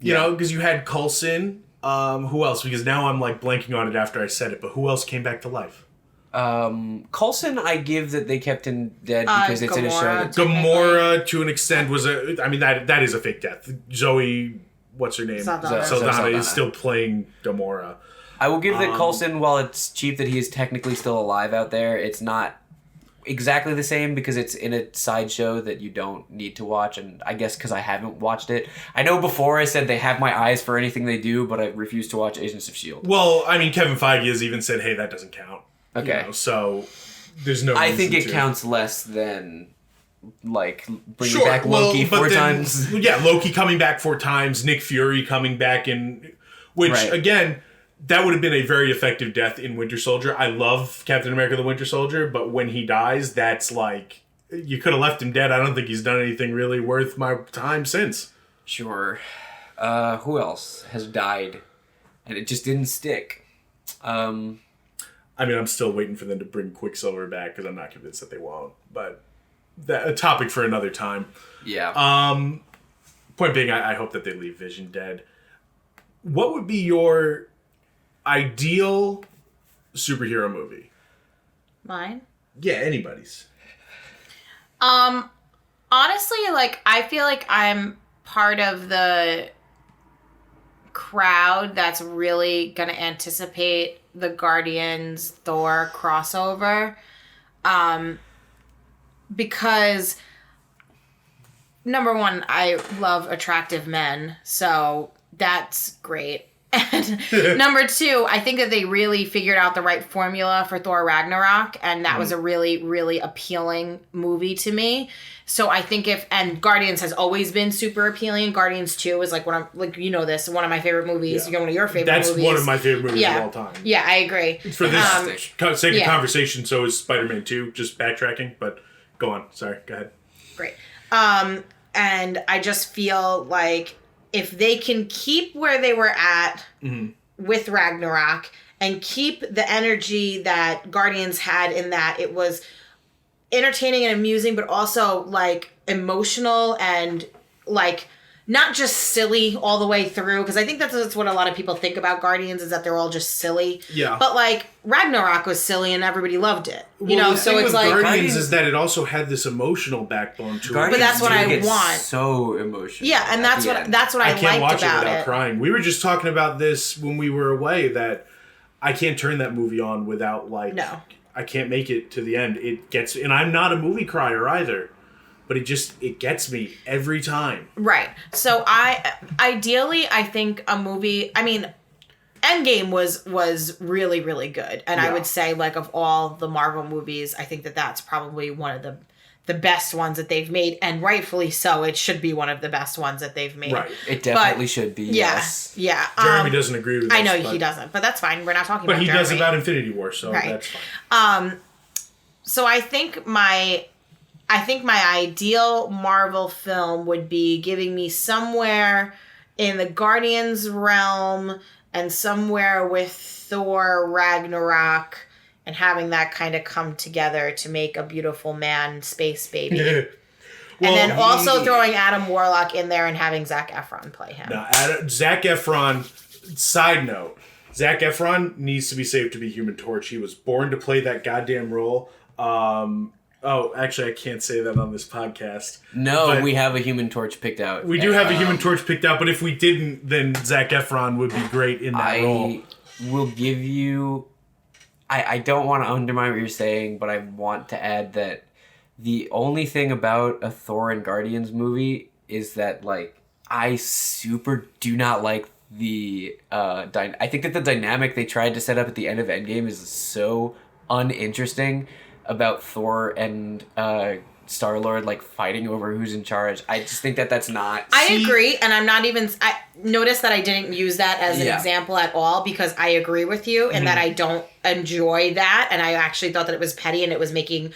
You know, because you had Coulson. Who else? Because now I'm like blanking on it after I said it, but who else came back to life? Coulson, I give that they kept him dead because it's in a show. Gamora, to an extent, that is a fake death. Zoe, what's her name? Saldana is still playing Gamora. I will give that Coulson, while it's cheap that he is technically still alive out there, it's not exactly the same because it's in a sideshow that you don't need to watch, and I guess because I haven't watched it. I know before I said they have my eyes for anything they do, but I refuse to watch Agents of S.H.I.E.L.D. Well, I mean, Kevin Feige has even said, hey, that doesn't count. Okay. You know, so there's no I think it to. counts less than, like, bringing back Loki four times. Yeah, Loki coming back 4 times, Nick Fury coming back which, again, that would have been a very effective death in Winter Soldier. I love Captain America the Winter Soldier, but when he dies, that's like, you could have left him dead. I don't think he's done anything really worth my time since. Sure. Who else has died? And it just didn't stick. I mean, I'm still waiting for them to bring Quicksilver back because I'm not convinced that they won't. But a topic for another time. Yeah. Point being, I hope that they leave Vision dead. What would be your ideal superhero movie? Mine? Yeah, anybody's. Honestly, like, I feel like I'm part of the crowd that's really going to anticipate the Guardians Thor crossover. Because number one, I love attractive men, so that's great. And number two, I think that they really figured out the right formula for Thor Ragnarok, and that was a really, really appealing movie to me. So I think and Guardians has always been super appealing. Guardians 2 is like one of one of my favorite movies. Yeah. One of your favorite movies. That's one of my favorite movies of all time. Yeah, I agree. For this sake of conversation, so is Spider-Man 2, just backtracking, but go on. Sorry, go ahead. Great. And I just feel like if they can keep where they were at with Ragnarok and keep the energy that Guardians had in that it was entertaining and amusing, but also like emotional and like not just silly all the way through, because I think that's what a lot of people think about Guardians, is that they're all just silly. Yeah. But like Ragnarok was silly and everybody loved it. The so thing it's with like Guardians is that it also had this emotional backbone to it. But that's what I want. So emotional. Yeah, and that's what I liked about it. I can't watch it without crying. We were just talking about this when we were away, that I can't turn that movie on without I can't make it to the end. It gets, and I'm not a movie crier either, but it gets me every time. Right. So ideally I think a movie, I mean, Endgame was really, really good. And I would say, like, of all the Marvel movies, I think that that's probably one of the best ones that they've made, and rightfully so. It should be one of the best ones that they've made. Right. It definitely should be, yes. Yeah. Jeremy doesn't agree with that. I know he doesn't, but that's fine. We're not talking about Jeremy. But he does about Infinity War, so that's fine. So I think my ideal Marvel film would be giving me somewhere in the Guardians realm and somewhere with Thor Ragnarok, and having that kind of come together to make a beautiful man space baby. And then also throwing Adam Warlock in there and having Zac Efron play him. Now, Zac Efron, side note, Zac Efron needs to be saved to be Human Torch. He was born to play that goddamn role. Actually, I can't say that on this podcast. No, we have a Human Torch picked out. We do have a Human Torch picked out, but if we didn't, then Zac Efron would be great in that role. I will give you... I don't want to undermine what you're saying, but I want to add that the only thing about a Thor and Guardians movie is that, like, I super do not like the... I think that the dynamic they tried to set up at the end of Endgame is so uninteresting about Thor and Starlord, like, fighting over who's in charge. I just think that that's not... I agree, and I'm not even... I noticed that I didn't use that as an example at all, because I agree with you in that I don't enjoy that, and I actually thought that it was petty, and it was making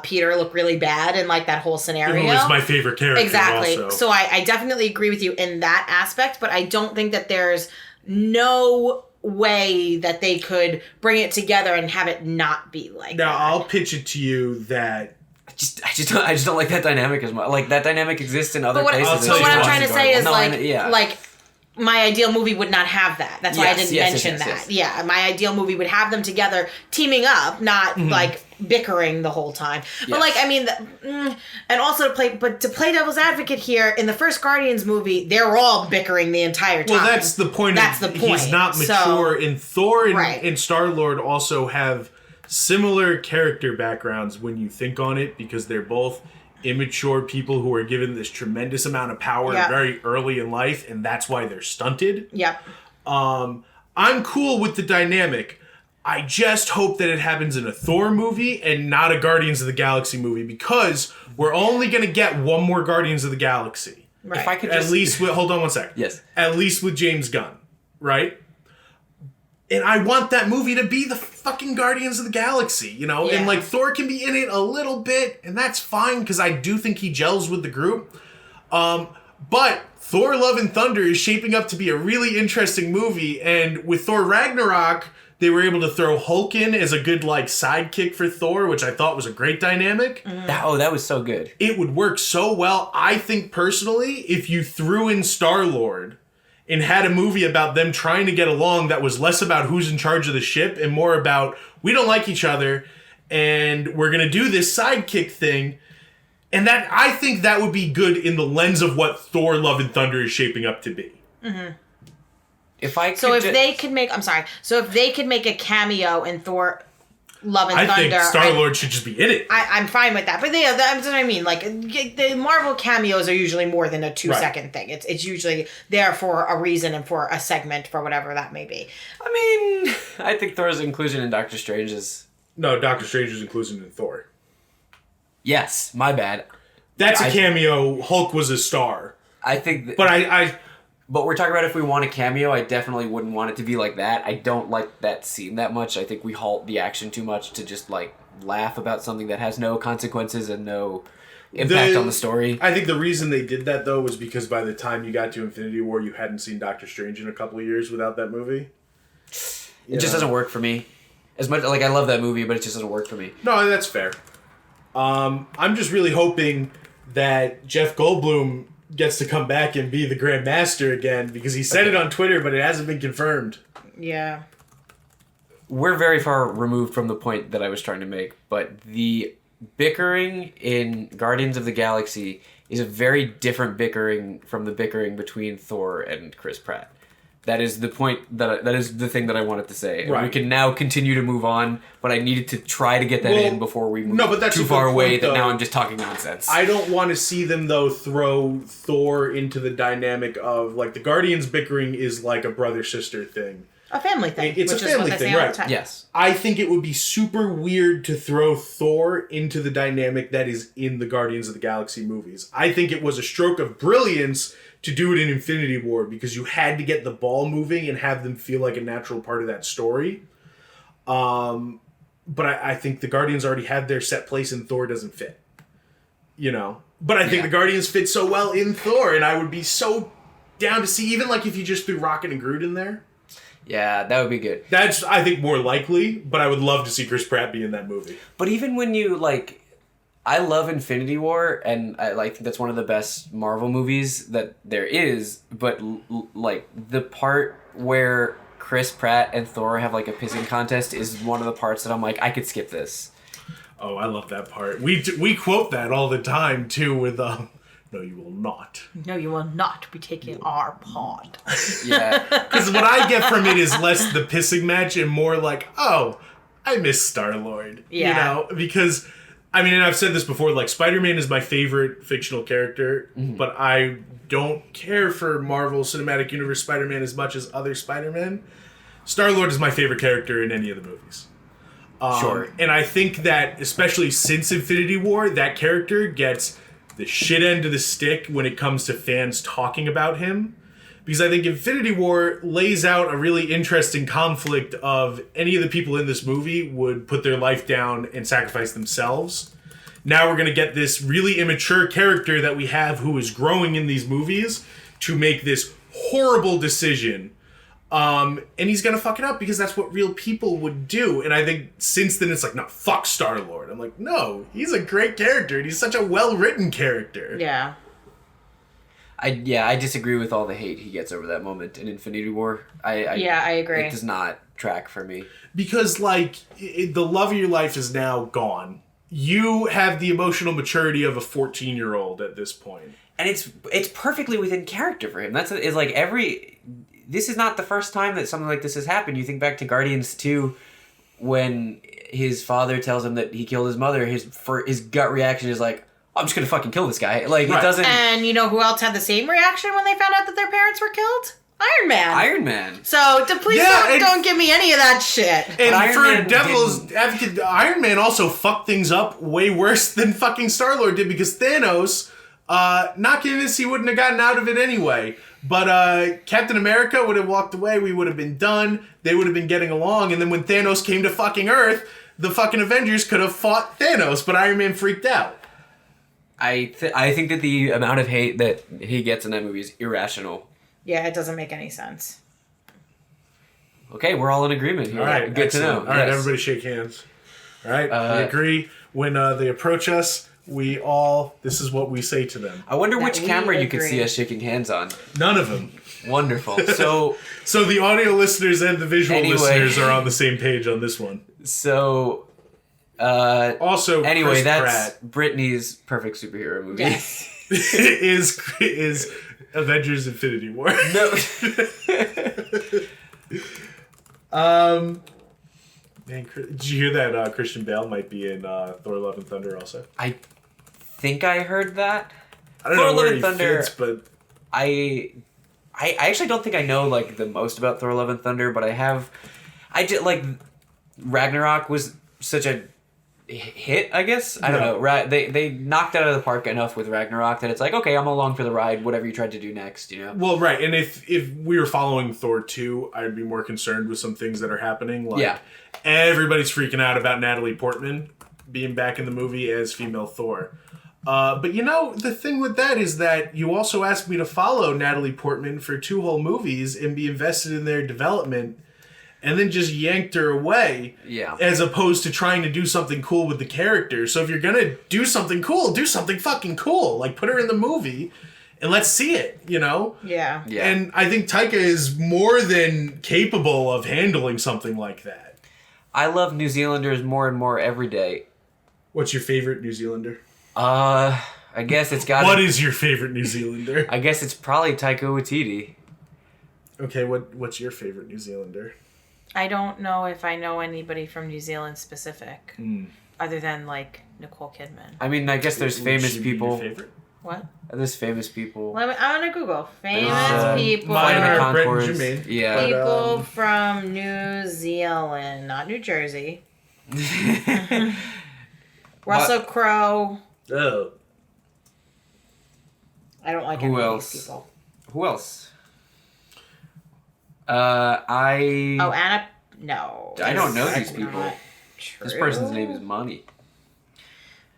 Peter look really bad in, like, that whole scenario. Who is my favorite character Exactly. also. So I definitely agree with you in that aspect, but I don't think that there's no way that they could bring it together and have it not be like that. Now, I'll pitch it to you that... I just don't like that dynamic as much. Like, that dynamic exists in other places. But what I'm trying to say is, like, my ideal movie would not have that. That's why I didn't mention that. Yes. Yeah, my ideal movie would have them together, teaming up, not like bickering the whole time. Yes. But like, I mean, and also to play devil's advocate here, in the first Guardians movie, they're all bickering the entire time. Well, that's the point. He's not mature, and Thor and Star-Lord also have similar character backgrounds when you think on it, because they're both immature people who are given this tremendous amount of power very early in life, and that's why they're stunted. Yep. I'm cool with the dynamic. I just hope that it happens in a Thor movie and not a Guardians of the Galaxy movie, because we're only going to get one more Guardians of the Galaxy. Right. If I could just... At least with... Hold on one second. Yes. At least with James Gunn, right? And I want that movie to be the fucking Guardians of the Galaxy, you know? Yeah. And, like, Thor can be in it a little bit, and that's fine, because I do think he gels with the group. But Thor Love and Thunder is shaping up to be a really interesting movie, and with Thor Ragnarok, they were able to throw Hulk in as a good, like, sidekick for Thor, which I thought was a great dynamic. That was so good. It would work so well. I think, personally, if you threw in Star-Lord and had a movie about them trying to get along that was less about who's in charge of the ship and more about, we don't like each other and we're going to do this sidekick thing. And that, I think that would be good in the lens of what Thor Love and Thunder is shaping up to be. If I could So if they could make a cameo in Thor Love and Thunder. I think Starlord should just be in it. I'm fine with that. But yeah, that's what I mean. Like, the Marvel cameos are usually more than a 2-second thing. It's usually there for a reason and for a segment for whatever that may be. I mean, I think Thor's inclusion in Doctor Strange is... No, Doctor Strange's inclusion in Thor. Yes, my bad. That's a cameo. Hulk was a star. I think... But we're talking about if we want a cameo, I definitely wouldn't want it to be like that. I don't like that scene that much. I think we halt the action too much to just, like, laugh about something that has no consequences and no impact on the story. I think the reason they did that, though, was because by the time you got to Infinity War, you hadn't seen Doctor Strange in a couple of years without that movie. It just doesn't work for me. As much, like, I love that movie, but it just doesn't work for me. No, that's fair. I'm just really hoping that Jeff Goldblum gets to come back and be the Grand Master again, because he said it on Twitter, but it hasn't been confirmed. Yeah. We're very far removed from the point that I was trying to make, but the bickering in Guardians of the Galaxy is a very different bickering from the bickering between Thor and Chris Pratt. That is the point that is the thing that I wanted to say. And right. We can now continue to move on, but I needed to try to get that in before we move that's too far away point, that now I'm just talking nonsense. I don't want to see them, though, throw Thor into the dynamic of, like, the Guardians bickering is like a brother-sister thing. A family thing. It's which a family thing, right? Yes. I think it would be super weird to throw Thor into the dynamic that is in the Guardians of the Galaxy movies. I think it was a stroke of brilliance to do it in Infinity War, because you had to get the ball moving and have them feel like a natural part of that story. But I think the Guardians already had their set place and Thor doesn't fit. You know? But I think the Guardians fit so well in Thor, and I would be so down to see, even like if you just threw Rocket and Groot in there. Yeah, that would be good. That's, I think, more likely, but I would love to see Chris Pratt be in that movie. But even when you, like... I love Infinity War, and I think that's one of the best Marvel movies that there is, but, like, the part where Chris Pratt and Thor have, like, a pissing contest is one of the parts that I'm like, I could skip this. Oh, I love that part. We quote that all the time, too, with, no, you will not. No, you will not be taking our pod. Yeah. Because what I get from it is less the pissing match and more like, oh, I miss Starlord. Yeah. You know, because... I mean, and I've said this before, like, Spider-Man is my favorite fictional character, but I don't care for Marvel Cinematic Universe Spider-Man as much as other Spider-Man. Star-Lord is my favorite character in any of the movies. Sure. And I think that, especially since Infinity War, that character gets the shit end of the stick when it comes to fans talking about him. Because I think Infinity War lays out a really interesting conflict of any of the people in this movie would put their life down and sacrifice themselves. Now we're going to get this really immature character that we have who is growing in these movies to make this horrible decision. And he's going to fuck it up because that's what real people would do. And I think since then it's like, no, fuck Star-Lord. I'm like, no, he's a great character. And he's such a well-written character. Yeah. I disagree with all the hate he gets over that moment in Infinity War. I agree. It does not track for me. Because, like, the love of your life is now gone. You have the emotional maturity of a 14-year-old at this point. And it's perfectly within character for him. This is not the first time that something like this has happened. You think back to Guardians 2, when his father tells him that he killed his mother, his gut reaction is like, I'm just gonna fucking kill this guy. Like, right. It doesn't... And you know who else had the same reaction when they found out that their parents were killed? Iron Man. So, please don't give me any of that shit. And for Devil's Advocate, Iron Man also fucked things up way worse than fucking Star-Lord did, because Thanos, not convinced he wouldn't have gotten out of it anyway. But Captain America would have walked away, we would have been done, they would have been getting along, and then when Thanos came to fucking Earth, the fucking Avengers could have fought Thanos, but Iron Man freaked out. I think that the amount of hate that he gets in that movie is irrational. Yeah, it doesn't make any sense. Okay, we're all in agreement here. All right, good excellent. to know. All right, everybody shake hands. All right, we agree. When they approach us, this is what we say to them. I wonder which camera you could see us shaking hands on. None of them. Wonderful. So the audio listeners and the visual listeners are on the same page on this one. So... also, anyway, Chris that's Pratt. Brittany's perfect superhero movie. Yes. is Avengers Infinity War. No. Man, did you hear that Christian Bale might be in Thor: Love and Thunder also? I think I heard that. I don't Thor: know Love where and he Thunder, fits, but I actually don't think I know like the most about Thor: Love and Thunder, but I did like Ragnarok was such a hit, I guess. I don't know. They knocked it out of the park enough with Ragnarok that it's like, okay, I'm along for the ride. Whatever you tried to do next, you know. Well, right, and if we were following Thor 2, I'd be more concerned with some things that are happening. Like, everybody's freaking out about Natalie Portman being back in the movie as female Thor. But you know, the thing with that is that you also asked me to follow Natalie Portman for 2 whole movies and be invested in their development, and then just yanked her away. Yeah. As opposed to trying to do something cool with the character. So if you're gonna do something cool, do something fucking cool. Like, put her in the movie and let's see it, you know? Yeah. And I think Taika is more than capable of handling something like that. I love New Zealanders more and more every day. What's your favorite New Zealander? I guess it's got. What is your favorite New Zealander? I guess it's probably Taika Waititi. Okay, what's your favorite New Zealander? I don't know if I know anybody from New Zealand specific, other than like Nicole Kidman. I mean, I guess there's famous Should be people. your favorite? What? There's famous people. I'm gonna Google famous people. Flight of the Mine are Brett and Conchords. Jermaine. Yeah. People from New Zealand, not New Jersey. Russell Crowe. Oh. I don't like Who any else? of these people. Who else? Oh, Anna. No. I don't know That's these people. not This true. person's name is Money.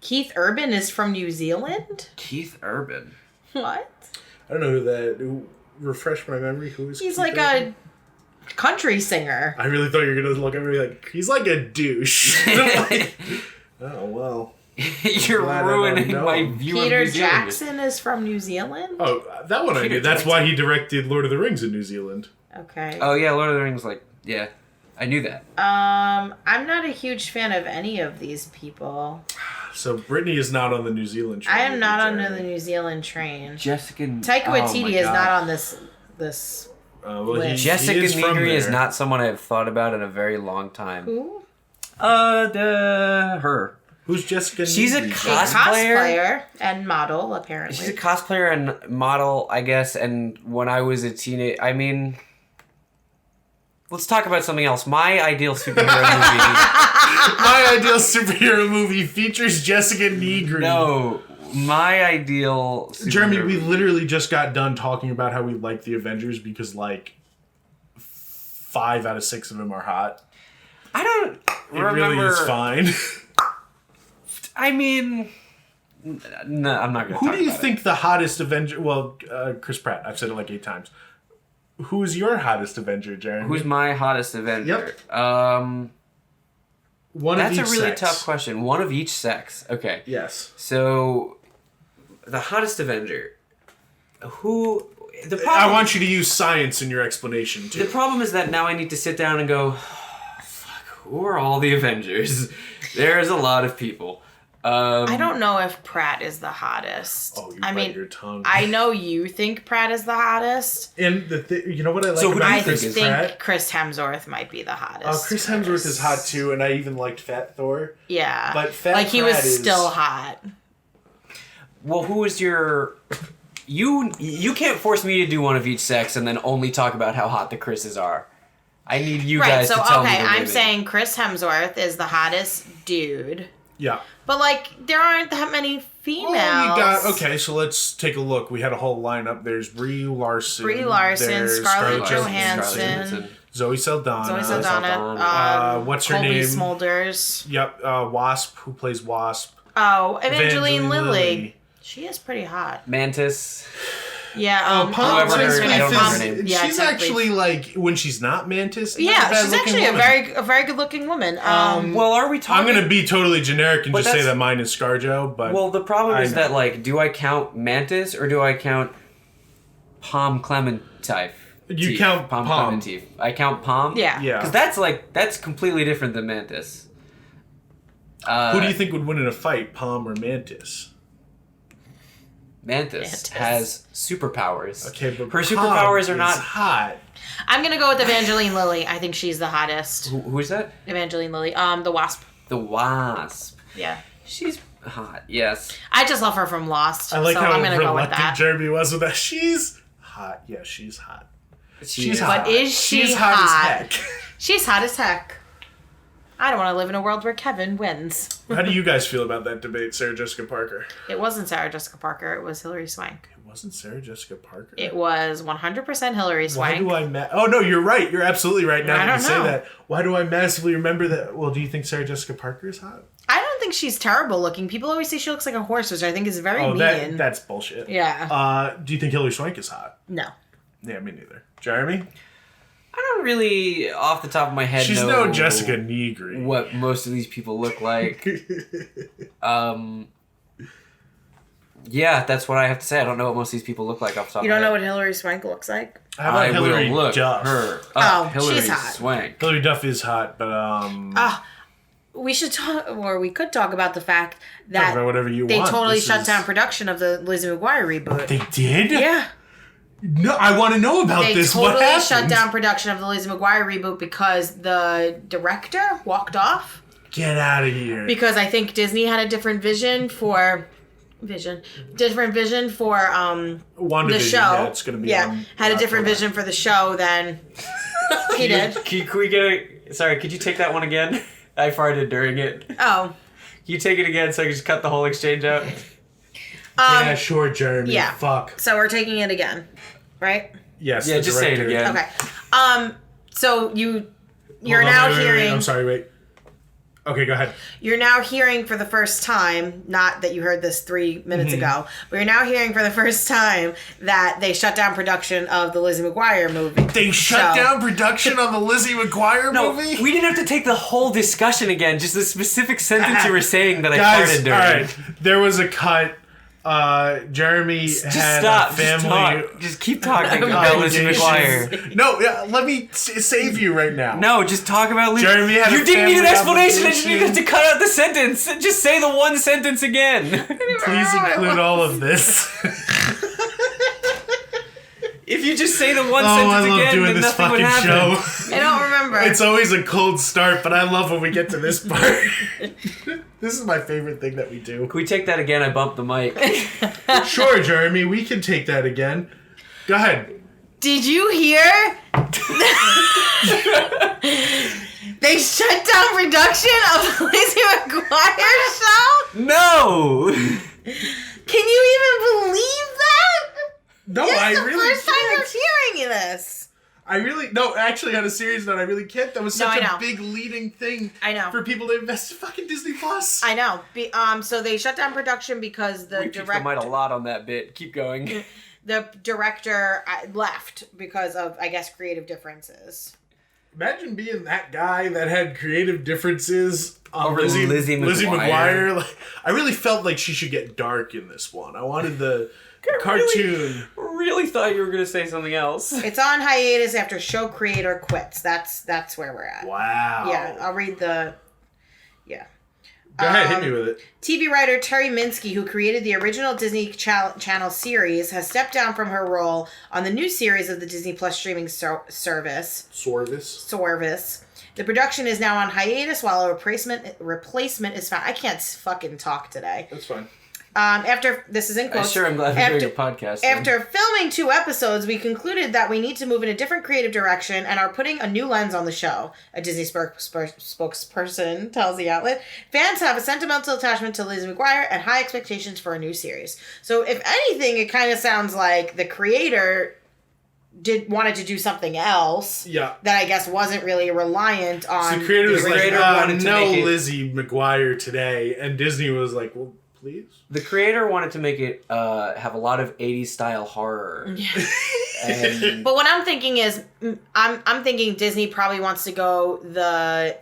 Keith Urban is from New Zealand? Keith Urban. What? I don't know who that. Refresh my memory. Who is? He's Keith like Urban? a country singer. I really thought you were gonna look at me like he's like a douche. Like, oh well. You're Glad I don't ruining know my him. view of Peter New Zealand. Jackson is from New Zealand? Oh, that one I Peter knew. That's Jackson. why he directed Lord of the Rings in New Zealand. Okay. Oh yeah, Lord of the Rings. Like, yeah, I knew that. I'm not a huge fan of any of these people. So Brittany is not on the New Zealand train. I am not on Jeremy. the New Zealand train. Jessica. Taika Waititi is not on this. Well, He Jessica is from Negri is there. not someone I've thought about in a very long time. Who? Her. Who's Jessica? She's a Negri? A Cosplayer? cosplayer and model, apparently. She's a cosplayer and model, I guess. And when I was a teenager, I mean, let's talk about something else. My ideal superhero movie. My ideal superhero movie features Jessica Negri. No, my ideal. Superhero Jeremy, we literally just got done talking about how we like the Avengers because like 5 out of 6 of them are hot. I don't It remember. really is fine. I mean, no, I'm not gonna. Who talk do you about think the hottest Avenger? Well, Chris Pratt. I've said it like 8 times. Who's your hottest Avenger, Jeremy? Who's my hottest Avenger? One That's of a each really sex. tough question. One of each sex. Okay. Yes. So, the hottest Avenger. Who? The problem. I want you to use science in your explanation too. The problem is that now I need to sit down and go, fuck, who are all the Avengers? There's a lot of people. I don't know if Pratt is the hottest. Oh, you I bite mean, your tongue. I know you think Pratt is the hottest. And you know what I like So who do about you I think Chris is think Pratt? Chris Hemsworth might be the hottest. Oh, Chris Hemsworth is hot too, and I even liked Fat Thor. Yeah. But Fat like he was Pratt is- still hot. Well, who is your... You can't force me to do one of each sex and then only talk about how hot the Chris's are. I need you Right, guys so to tell me okay, the I'm women. saying Chris Hemsworth is the hottest dude. Yeah. But like there aren't that many females. Well, you got okay. So let's take a look. We had a whole lineup. There's Brie Larson. There's Scarlett Johansson, Johansson. Zoe Saldana. Zoe Saldana. Saldana. What's her Colby name? Smulders. Yep. Wasp, who plays Wasp. Oh, Evangeline Lilly. Lilly. She is pretty hot. Mantis. Yeah. Palm whoever her- I don't remember her name. Yeah, she's exactly. actually like when she's not Mantis. not a Yeah, bad she's looking actually woman. a very good looking woman. Well, are we talking... I'm gonna be totally generic and But just say that's- that mine is ScarJo, but Well, the problem I is know. that, like, do I count Mantis or do I count Palm Clementif? You count Palm. Clementif. I count Palm? Yeah. Yeah. Because that's completely different than Mantis. Who do you think would win in a fight, Palm or Mantis? Mantis has superpowers. Okay, but her superpowers are not hot. I'm gonna go with Evangeline Lilly. I think she's the hottest. Who is that? Evangeline Lilly. The Wasp. The Wasp. Yeah. She's hot. Yes. I just love her from Lost. I like so how I'm gonna go with reluctant that. Jeremy was with that. She's hot. Yeah, she's hot. She's hot. But is she She's hot? hot as heck. She's hot as heck. I don't want to live in a world where Kevin wins. How do you guys feel about that debate, Sarah Jessica Parker? It wasn't Sarah Jessica Parker. It was Hilary Swank. It wasn't Sarah Jessica Parker. It was 100% Hilary Swank. Why do I... Oh, no, you're right. You're absolutely right now that you say know. that. Why do I massively remember that? Well, do you think Sarah Jessica Parker is hot? I don't think she's terrible looking. People always say she looks like a horse, which I think is very mean. That's bullshit. Yeah. Do you think Hilary Swank is hot? No. Yeah, me neither. Jeremy? I don't really, off the top of my head, She's know no Jessica Negri. what most of these people look like. Yeah, that's what I have to say. I don't know what most of these people look like off the top You of don't my know head. what Hilary Swank looks like? How about Hilary will look Duff? her up. Oh, Hilary she's hot. Swank. Hilary Duff is hot, but We should talk, or we could talk about the fact talk that about whatever you they want. totally This shut is- down production of the Lizzie McGuire reboot. They did? Yeah. No, I want to know about They this. What totally happened? shut down production of the Lizzie McGuire reboot because the director walked off. Get out of here. Because I think Disney had a different vision for the show. Yeah, it's gonna be on had a different October. vision for the show than he did. Could we get a... Sorry, could you take that one again? I farted during it. Can Oh. you take it again so I can just cut the whole exchange out? Yeah, sure, Jeremy. yeah. Fuck. So we're taking it again, right? Yes. Yeah, the just say it director. again. Okay. So you're Hold on, now wait, hearing. I'm sorry, wait. Okay, go ahead. You're now hearing for the first time, not that you heard this 3 minutes Mm-hmm. ago, but you're now hearing for the first time that they shut down production of the Lizzie McGuire movie. They shut down production on the Lizzie McGuire No, movie? we didn't have to take the whole discussion again. Just the specific sentence you were saying that I Guys, farted during. alright. There was a cut. Jeremy Just had stop. a family... Just talk. Just keep talking about Lizzie McGuire. No, yeah, let me save you right now. No, just talk about Lizzie. Jeremy had You a didn't need an family explanation. I just obligation. needed to cut out the sentence. Just say the one sentence again. Please include all of this. If you just say the one I sentence love again, doing then this nothing would fucking happen. show. I don't remember. It's always a cold start, but I love when we get to this part. This is my favorite thing that we do. Can we take that again? I bumped the mic. Sure, Jeremy, we can take that again. Go ahead. Did you hear? They shut down production of the Lizzie McGuire show? No! Can you even believe that? No, This I is the really first time can't. we're hearing this. No, actually, on a serious note, I really can't. That was such I a know. big leading thing I know. for people to invest in fucking Disney Plus. I know. So they shut down production because We picked the mic a lot on that bit. Keep going. the director left because of, I guess, creative differences. Imagine being that guy that had creative differences on Over Lizzie Lizzie McGuire. Like, I really felt like she should get dark in this one. I wanted the cartoon. Really thought you were going to say something else. It's on hiatus after show creator quits. That's where we're at. Wow. Yeah, I'll read the... Yeah. Go ahead, hit me with it. TV writer Terry Minsky, who created the original Disney Channel series, has stepped down from her role on the new series of the Disney Plus streaming service. Sorvis. The production is now on hiatus while a replacement is found. I can't fucking talk today. That's fine. After this is in quotes. I'm glad we're doing a podcast. After filming 2 episodes, we concluded that we need to move in a different creative direction and are putting a new lens on the show, a Disney spokesperson tells the outlet. Fans have a sentimental attachment to Lizzie McGuire and high expectations for a new series. So if anything, it kind of sounds like the creator wanted to do something else. Yeah. That I guess wasn't really reliant on. So the creator was like, wanted to no make it- Lizzie McGuire today. And Disney was like, well, please? The creator wanted to make it have a lot of 80s style horror. And But what I'm thinking is, I'm thinking Disney probably wants to go the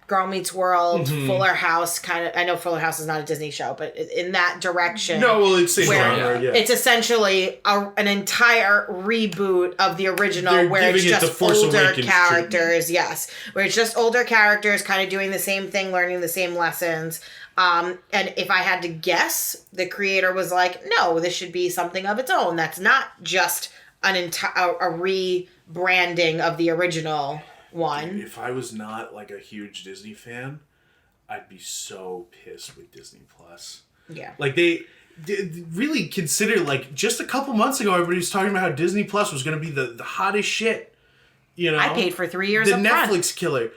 Girl Meets World, Fuller House kind of. I know Fuller House is not a Disney show, but in that direction. No, well, it's the where genre, yeah. it's essentially an entire reboot of the original, They're where it's giving it the just Force older Awakens characters. Yes, where it's just older characters, kind of doing the same thing, learning the same lessons. And if I had to guess, the creator was like, no, this should be something of its own. That's not just a rebranding of the original one. If I was not like a huge Disney fan, I'd be so pissed with Disney Plus. Yeah. Like they really consider, like, just a couple months ago, everybody was talking about how Disney Plus was going to be the hottest shit. You know, I paid for 3 years the up Netflix front. killer.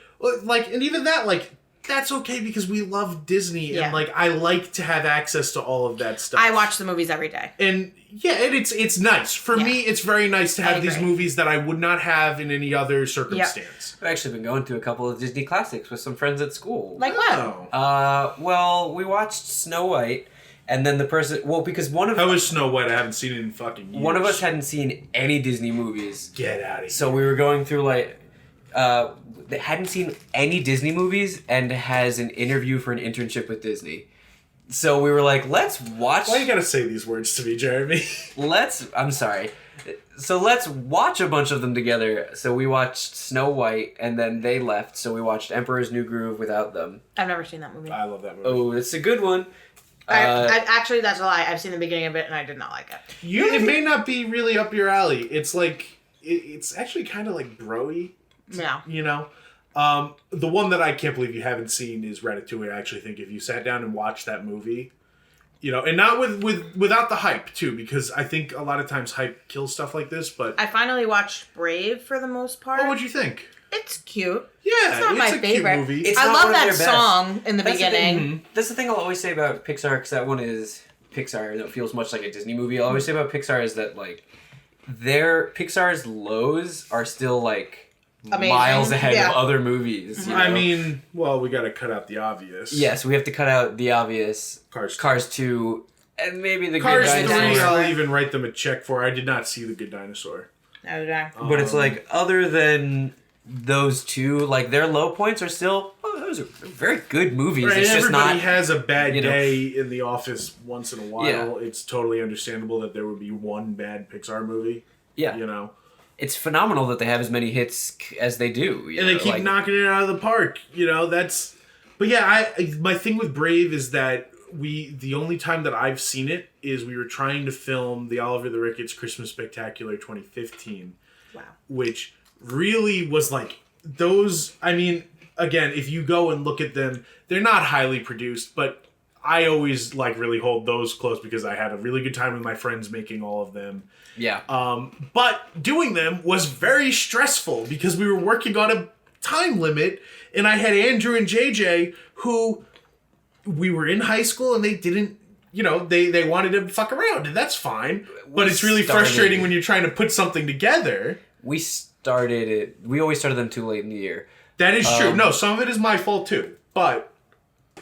Like, and even that, like, that's okay because we love Disney Yeah. and like I like to have access to all of that stuff. I watch the movies every day. And yeah, and it's nice. For me, it's very nice to have these movies that I would not have in any other circumstance. I've actually been going through a couple of Disney classics with some friends at school. Like what? Well, we watched Snow White, and then the person... Well, because one of... How is Snow White? I haven't seen it in fucking years. One of us hadn't seen any Disney movies. Get out of here. So we were going through, like... They hadn't seen any Disney movies and has an interview for an internship with Disney. So we were like, let's watch... Why you gotta say these words to me, Jeremy? I'm sorry. So let's watch a bunch of them together. So we watched Snow White, and then they left, so we watched Emperor's New Groove without them. I've never seen that movie. I love that movie. Oh, it's a good one. I actually, that's a lie. I've seen the beginning of it, and I did not like it. It may not be really up your alley. It's like... It's actually kind of like bro-y. Yeah. You know? The one that I can't believe you haven't seen is Ratatouille. I actually think if you sat down and watched that movie, you know, and not without the hype too, because I think a lot of times hype kills stuff like this. But I finally watched Brave for the most part. what'd you think? It's cute. Yeah, it's not my favorite. Cute movie. It's I not love one of that their best. song in the beginning. That's the thing I'll always say about Pixar, because that one is Pixar, and it feels much like a Disney movie. I'll always say about Pixar is that, like, Pixar's lows are still, like, amazing. Miles ahead of other movies. You know? I mean, well, we got to cut out the obvious. Yes, we have to cut out the obvious. Cars 2, and maybe the Cars Good 3, Dinosaur. I'll even write them a check for. I did not see the Good Dinosaur. Okay. But it's like, other than those two, like, their low points are still, those are very good movies. Right, it's just everybody not... has a bad day in the office once in a while. Yeah. It's totally understandable that there would be one bad Pixar movie. Yeah. You know? It's phenomenal that they have as many hits as they do. And they keep knocking it out of the park. You know, that's... But yeah, my thing with Brave is that the only time that I've seen it is we were trying to film the Oliver the Ricketts Christmas Spectacular 2015. Wow. Which really was like those... I mean, again, if you go and look at them, they're not highly produced, but I always like really hold those close because I had a really good time with my friends making all of them. Yeah. But doing them was very stressful because we were working on a time limit, and I had Andrew and JJ who we were in high school and they didn't, you know, they wanted to fuck around, and that's fine. But it's really frustrating when you're trying to put something together. We always started them too late in the year. That is true. No, some of it is my fault too. But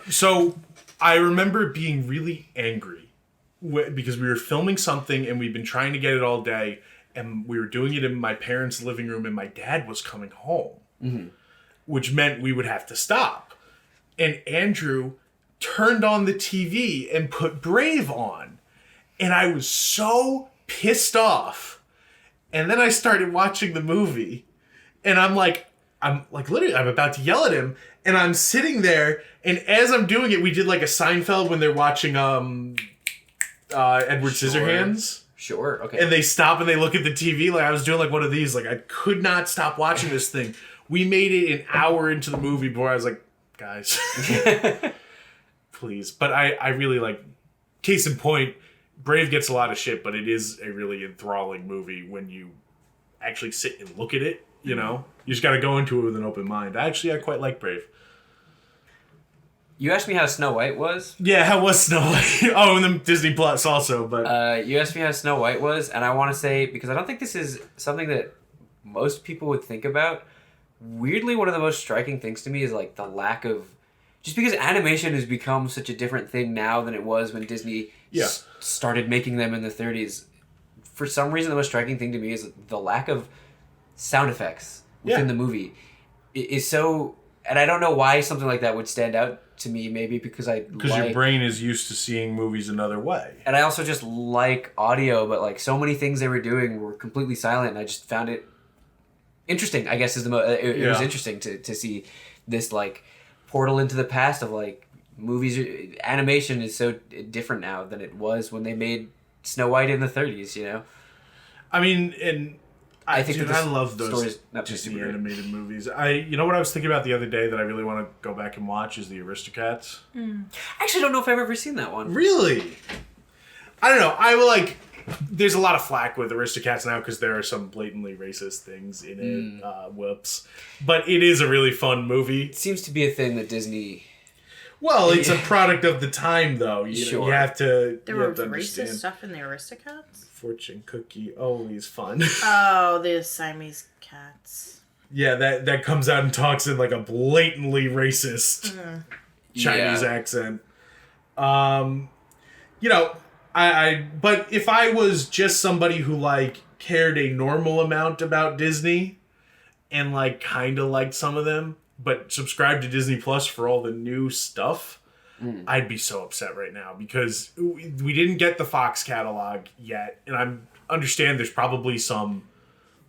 so I remember being really angry because we were filming something and we'd been trying to get it all day, and we were doing it in my parents' living room, and my dad was coming home, which meant we would have to stop. And Andrew turned on the TV and put Brave on, and I was so pissed off. And then I started watching the movie, and I'm literally, I'm about to yell at him, and I'm sitting there, and as I'm doing it, we did like a Seinfeld when they're watching Edward Scissorhands. Sure, okay. And they stop and they look at the TV, like I was doing like one of these, like I could not stop watching this thing. We made it an hour into the movie before I was like, guys, please. But I really like, case in point, Brave gets a lot of shit, but it is a really enthralling movie when you actually sit and look at it, you know? You just got to go into it with an open mind. I quite like Brave. You asked me how Snow White was? Yeah, how was Snow White? Oh, and then Disney Plus also, but... You asked me how Snow White was, and I want to say, because I don't think this is something that most people would think about, weirdly, one of the most striking things to me is, like, the lack of... Just because animation has become such a different thing now than it was when Disney started making them in the 30s. For some reason, the most striking thing to me is the lack of sound effects within the movie. It is so... And I don't know why something like that would stand out to me, maybe because your brain is used to seeing movies another way. And I also just like audio, but like so many things they were doing were completely silent, and I just found it interesting, I guess is it was interesting to see this like portal into the past of like animation is so different now than it was when they made Snow White in the 30s, you know? I mean, and I love those stories, not Disney super animated movies. You know what I was thinking about the other day that I really want to go back and watch is the Aristocats. I actually don't know if I've ever seen that one. Really? I don't know. I will like. There's a lot of flack with Aristocats now because there are some blatantly racist things in it. Whoops. But it is a really fun movie. It seems to be a thing that Disney... Well, it's a product of the time, though. Sure. You have to. There was racist stuff in the Aristocats? Fortune cookie, always fun. Oh, the Siamese cats. Yeah, that comes out and talks in like a blatantly racist Chinese accent. You know, but if I was just somebody who like cared a normal amount about Disney and like kind of liked some of them, but subscribed to Disney Plus for all the new stuff, I'd be so upset right now because we didn't get the Fox catalog yet, and I understand there's probably some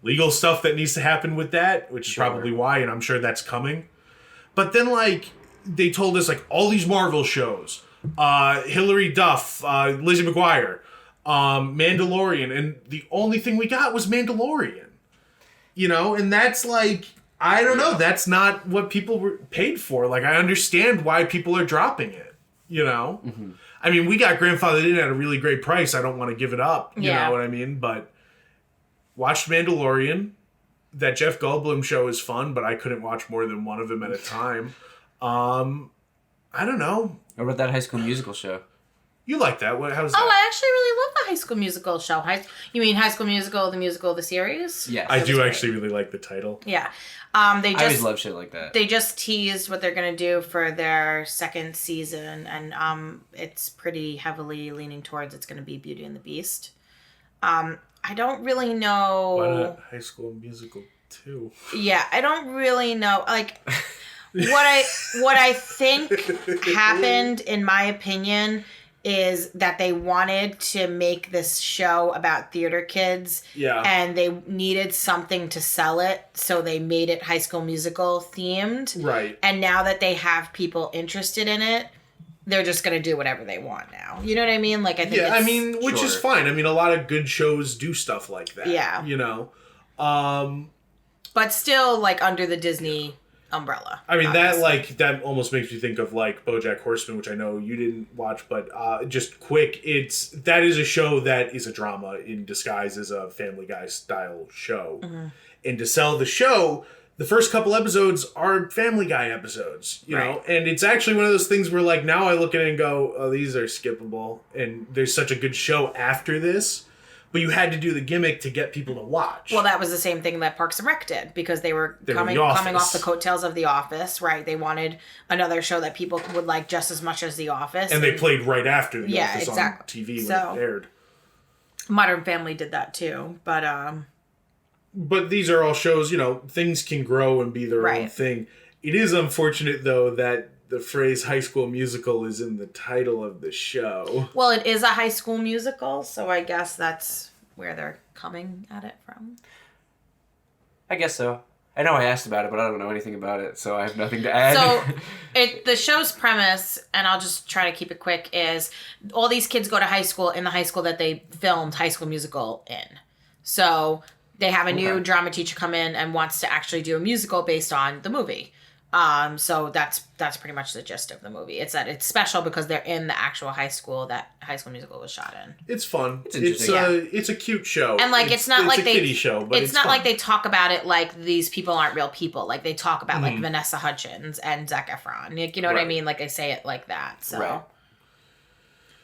legal stuff that needs to happen with that, which is probably why, and I'm sure that's coming. But then, like, they told us, like, all these Marvel shows, Hilary Duff, Lizzie McGuire, Mandalorian, and the only thing we got was Mandalorian. You know, and that's, like... I don't know. That's not what people were paid for. Like, I understand why people are dropping it, you know? Mm-hmm. I mean, we got grandfathered in at a really great price. I don't want to give it up. You know what I mean? But watched Mandalorian. That Jeff Goldblum show is fun, but I couldn't watch more than one of them at a time. I don't know. What about that High School Musical show? You like that? How's that? Oh, I actually really love the High School Musical show. You mean High School Musical, the series? Yes. I do actually really like the title. Yeah. I always love shit like that. They just teased what they're going to do for their second season, and it's pretty heavily leaning towards it's going to be Beauty and the Beast. I don't really know... Why not High School Musical 2? Yeah, I don't really know. Like, what I think happened, in my opinion... is that they wanted to make this show about theater kids. Yeah. And they needed something to sell it, so they made it High School Musical themed. Right. And now that they have people interested in it, they're just going to do whatever they want now. You know what I mean? Like, I think which is fine. I mean, a lot of good shows do stuff like that. Yeah. You know? But still, like, under the Disney umbrella. I mean, obviously. that almost makes me think of like BoJack Horseman, which I know you didn't watch, but just quick, that is a show that is a drama in disguise as a Family Guy style show. Mm-hmm. And to sell the show, the first couple episodes are Family Guy episodes, you know? And it's actually one of those things where like now I look at it and go, oh, these are skippable. And there's such a good show after this. But you had to do the gimmick to get people to watch. Well, that was the same thing that Parks and Rec did, because they were coming off the coattails of The Office, right? They wanted another show that people would like just as much as The Office. And they played right after The Office on TV when it aired. Modern Family did that too, but... But these are all shows, you know, things can grow and be their own thing. It is unfortunate, though, that the phrase High School Musical is in the title of the show. Well, it is a high school musical, so I guess that's where they're coming at it from. I guess so. I know I asked about it, but I don't know anything about it, so I have nothing to add. So, the show's premise, and I'll just try to keep it quick, is all these kids go to high school in the high school that they filmed High School Musical in. So, they have a new drama teacher come in and wants to actually do a musical based on the movie. So that's pretty much the gist of the movie. It's that it's special because they're in the actual high school that High School Musical was shot in. It's fun. It's interesting. It's a cute show. And like it's not like a kiddie show, but it's not fun. Like they talk about it like these people aren't real people. Like they talk about like Vanessa Hudgens and Zac Efron. Like, you know what I mean? Like they say it like that. So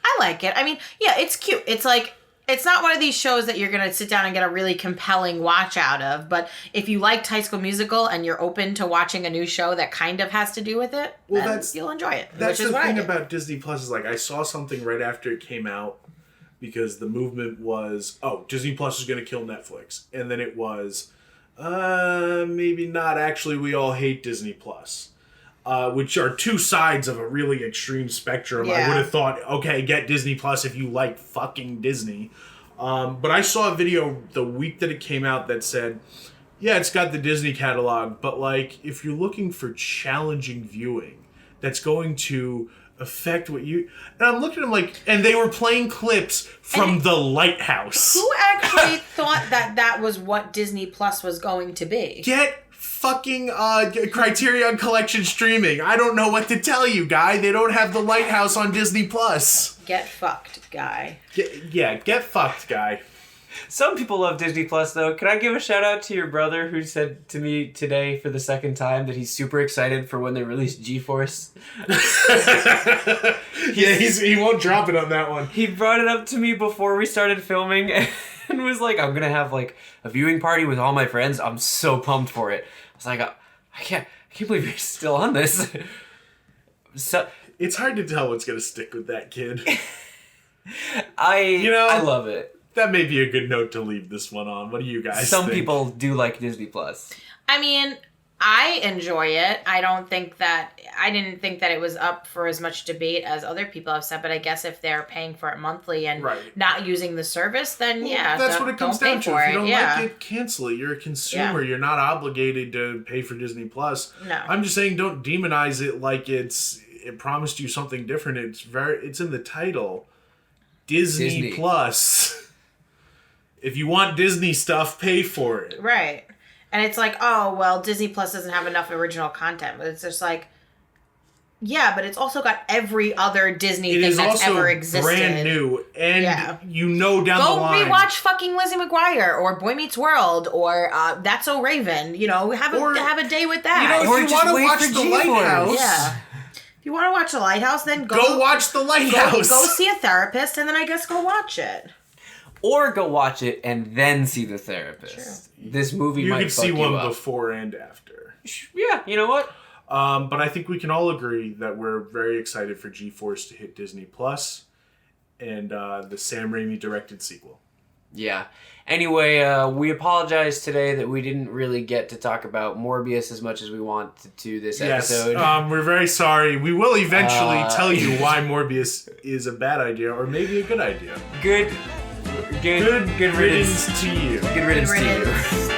I like it. I mean, yeah, it's cute. It's like it's not one of these shows that you're going to sit down and get a really compelling watch out of. But if you liked High School Musical and you're open to watching a new show that kind of has to do with it, then you'll enjoy it. That's the thing about Disney Plus is like I saw something right after it came out because the movement was, oh, Disney Plus is going to kill Netflix. And then it was, maybe not. Actually, we all hate Disney Plus. Which are two sides of a really extreme spectrum. Yeah. I would have thought, okay, get Disney Plus if you like fucking Disney. But I saw a video the week that it came out that said, yeah, it's got the Disney catalog, but like if you're looking for challenging viewing that's going to affect what you... And I'm looking at them like... And they were playing clips from The Lighthouse. Who actually thought that was what Disney Plus was going to be? Get fucking Criterion Collection streaming. I don't know what to tell you, guy. They don't have The Lighthouse on Disney Plus. Get fucked, guy. Get fucked, guy. Some people love Disney Plus, though. Can I give a shout out to your brother who said to me today for the second time that he's super excited for when they release G-Force? He won't drop it on that one. He brought it up to me before we started filming and was like, I'm gonna have like a viewing party with all my friends. I'm so pumped for it. I was like, I can't believe you're still on this. So it's hard to tell what's gonna stick with that kid. I love it. That may be a good note to leave this one on. What do you guys Some think? people do like Disney Plus. I mean, I enjoy it. I didn't think that it was up for as much debate as other people have said, but I guess if they're paying for it monthly and not using the service, then that's what it comes down to. If you don't like it, cancel it. You're a consumer. Yeah. You're not obligated to pay for Disney Plus. No. I'm just saying, don't demonize it like it promised you something different. It's in the title. Disney Plus. If you want Disney stuff, pay for it. Right. And it's like, oh, well, Disney Plus doesn't have enough original content. But it's just like, yeah, but it's also got every other Disney thing that's ever existed. It is also brand new. And you know down the line. Go rewatch fucking Lizzie McGuire or Boy Meets World or That's So Raven. You know, have a day with that. You know, if you want to watch The Lighthouse. Yeah. If you want to watch The Lighthouse, then go watch The Lighthouse. Go see a therapist and then I guess go watch it. Or go watch it and then see The Therapist. True. This movie might fuck you up. You can see one before and after. Yeah, you know what? But I think we can all agree that we're very excited for G-Force to hit Disney Plus and the Sam Raimi directed sequel. Yeah. Anyway, we apologize today that we didn't really get to talk about Morbius as much as we wanted to this episode. We're very sorry. We will eventually tell you why Morbius is a bad idea or maybe a good idea. Good riddance to you. Good riddance to you.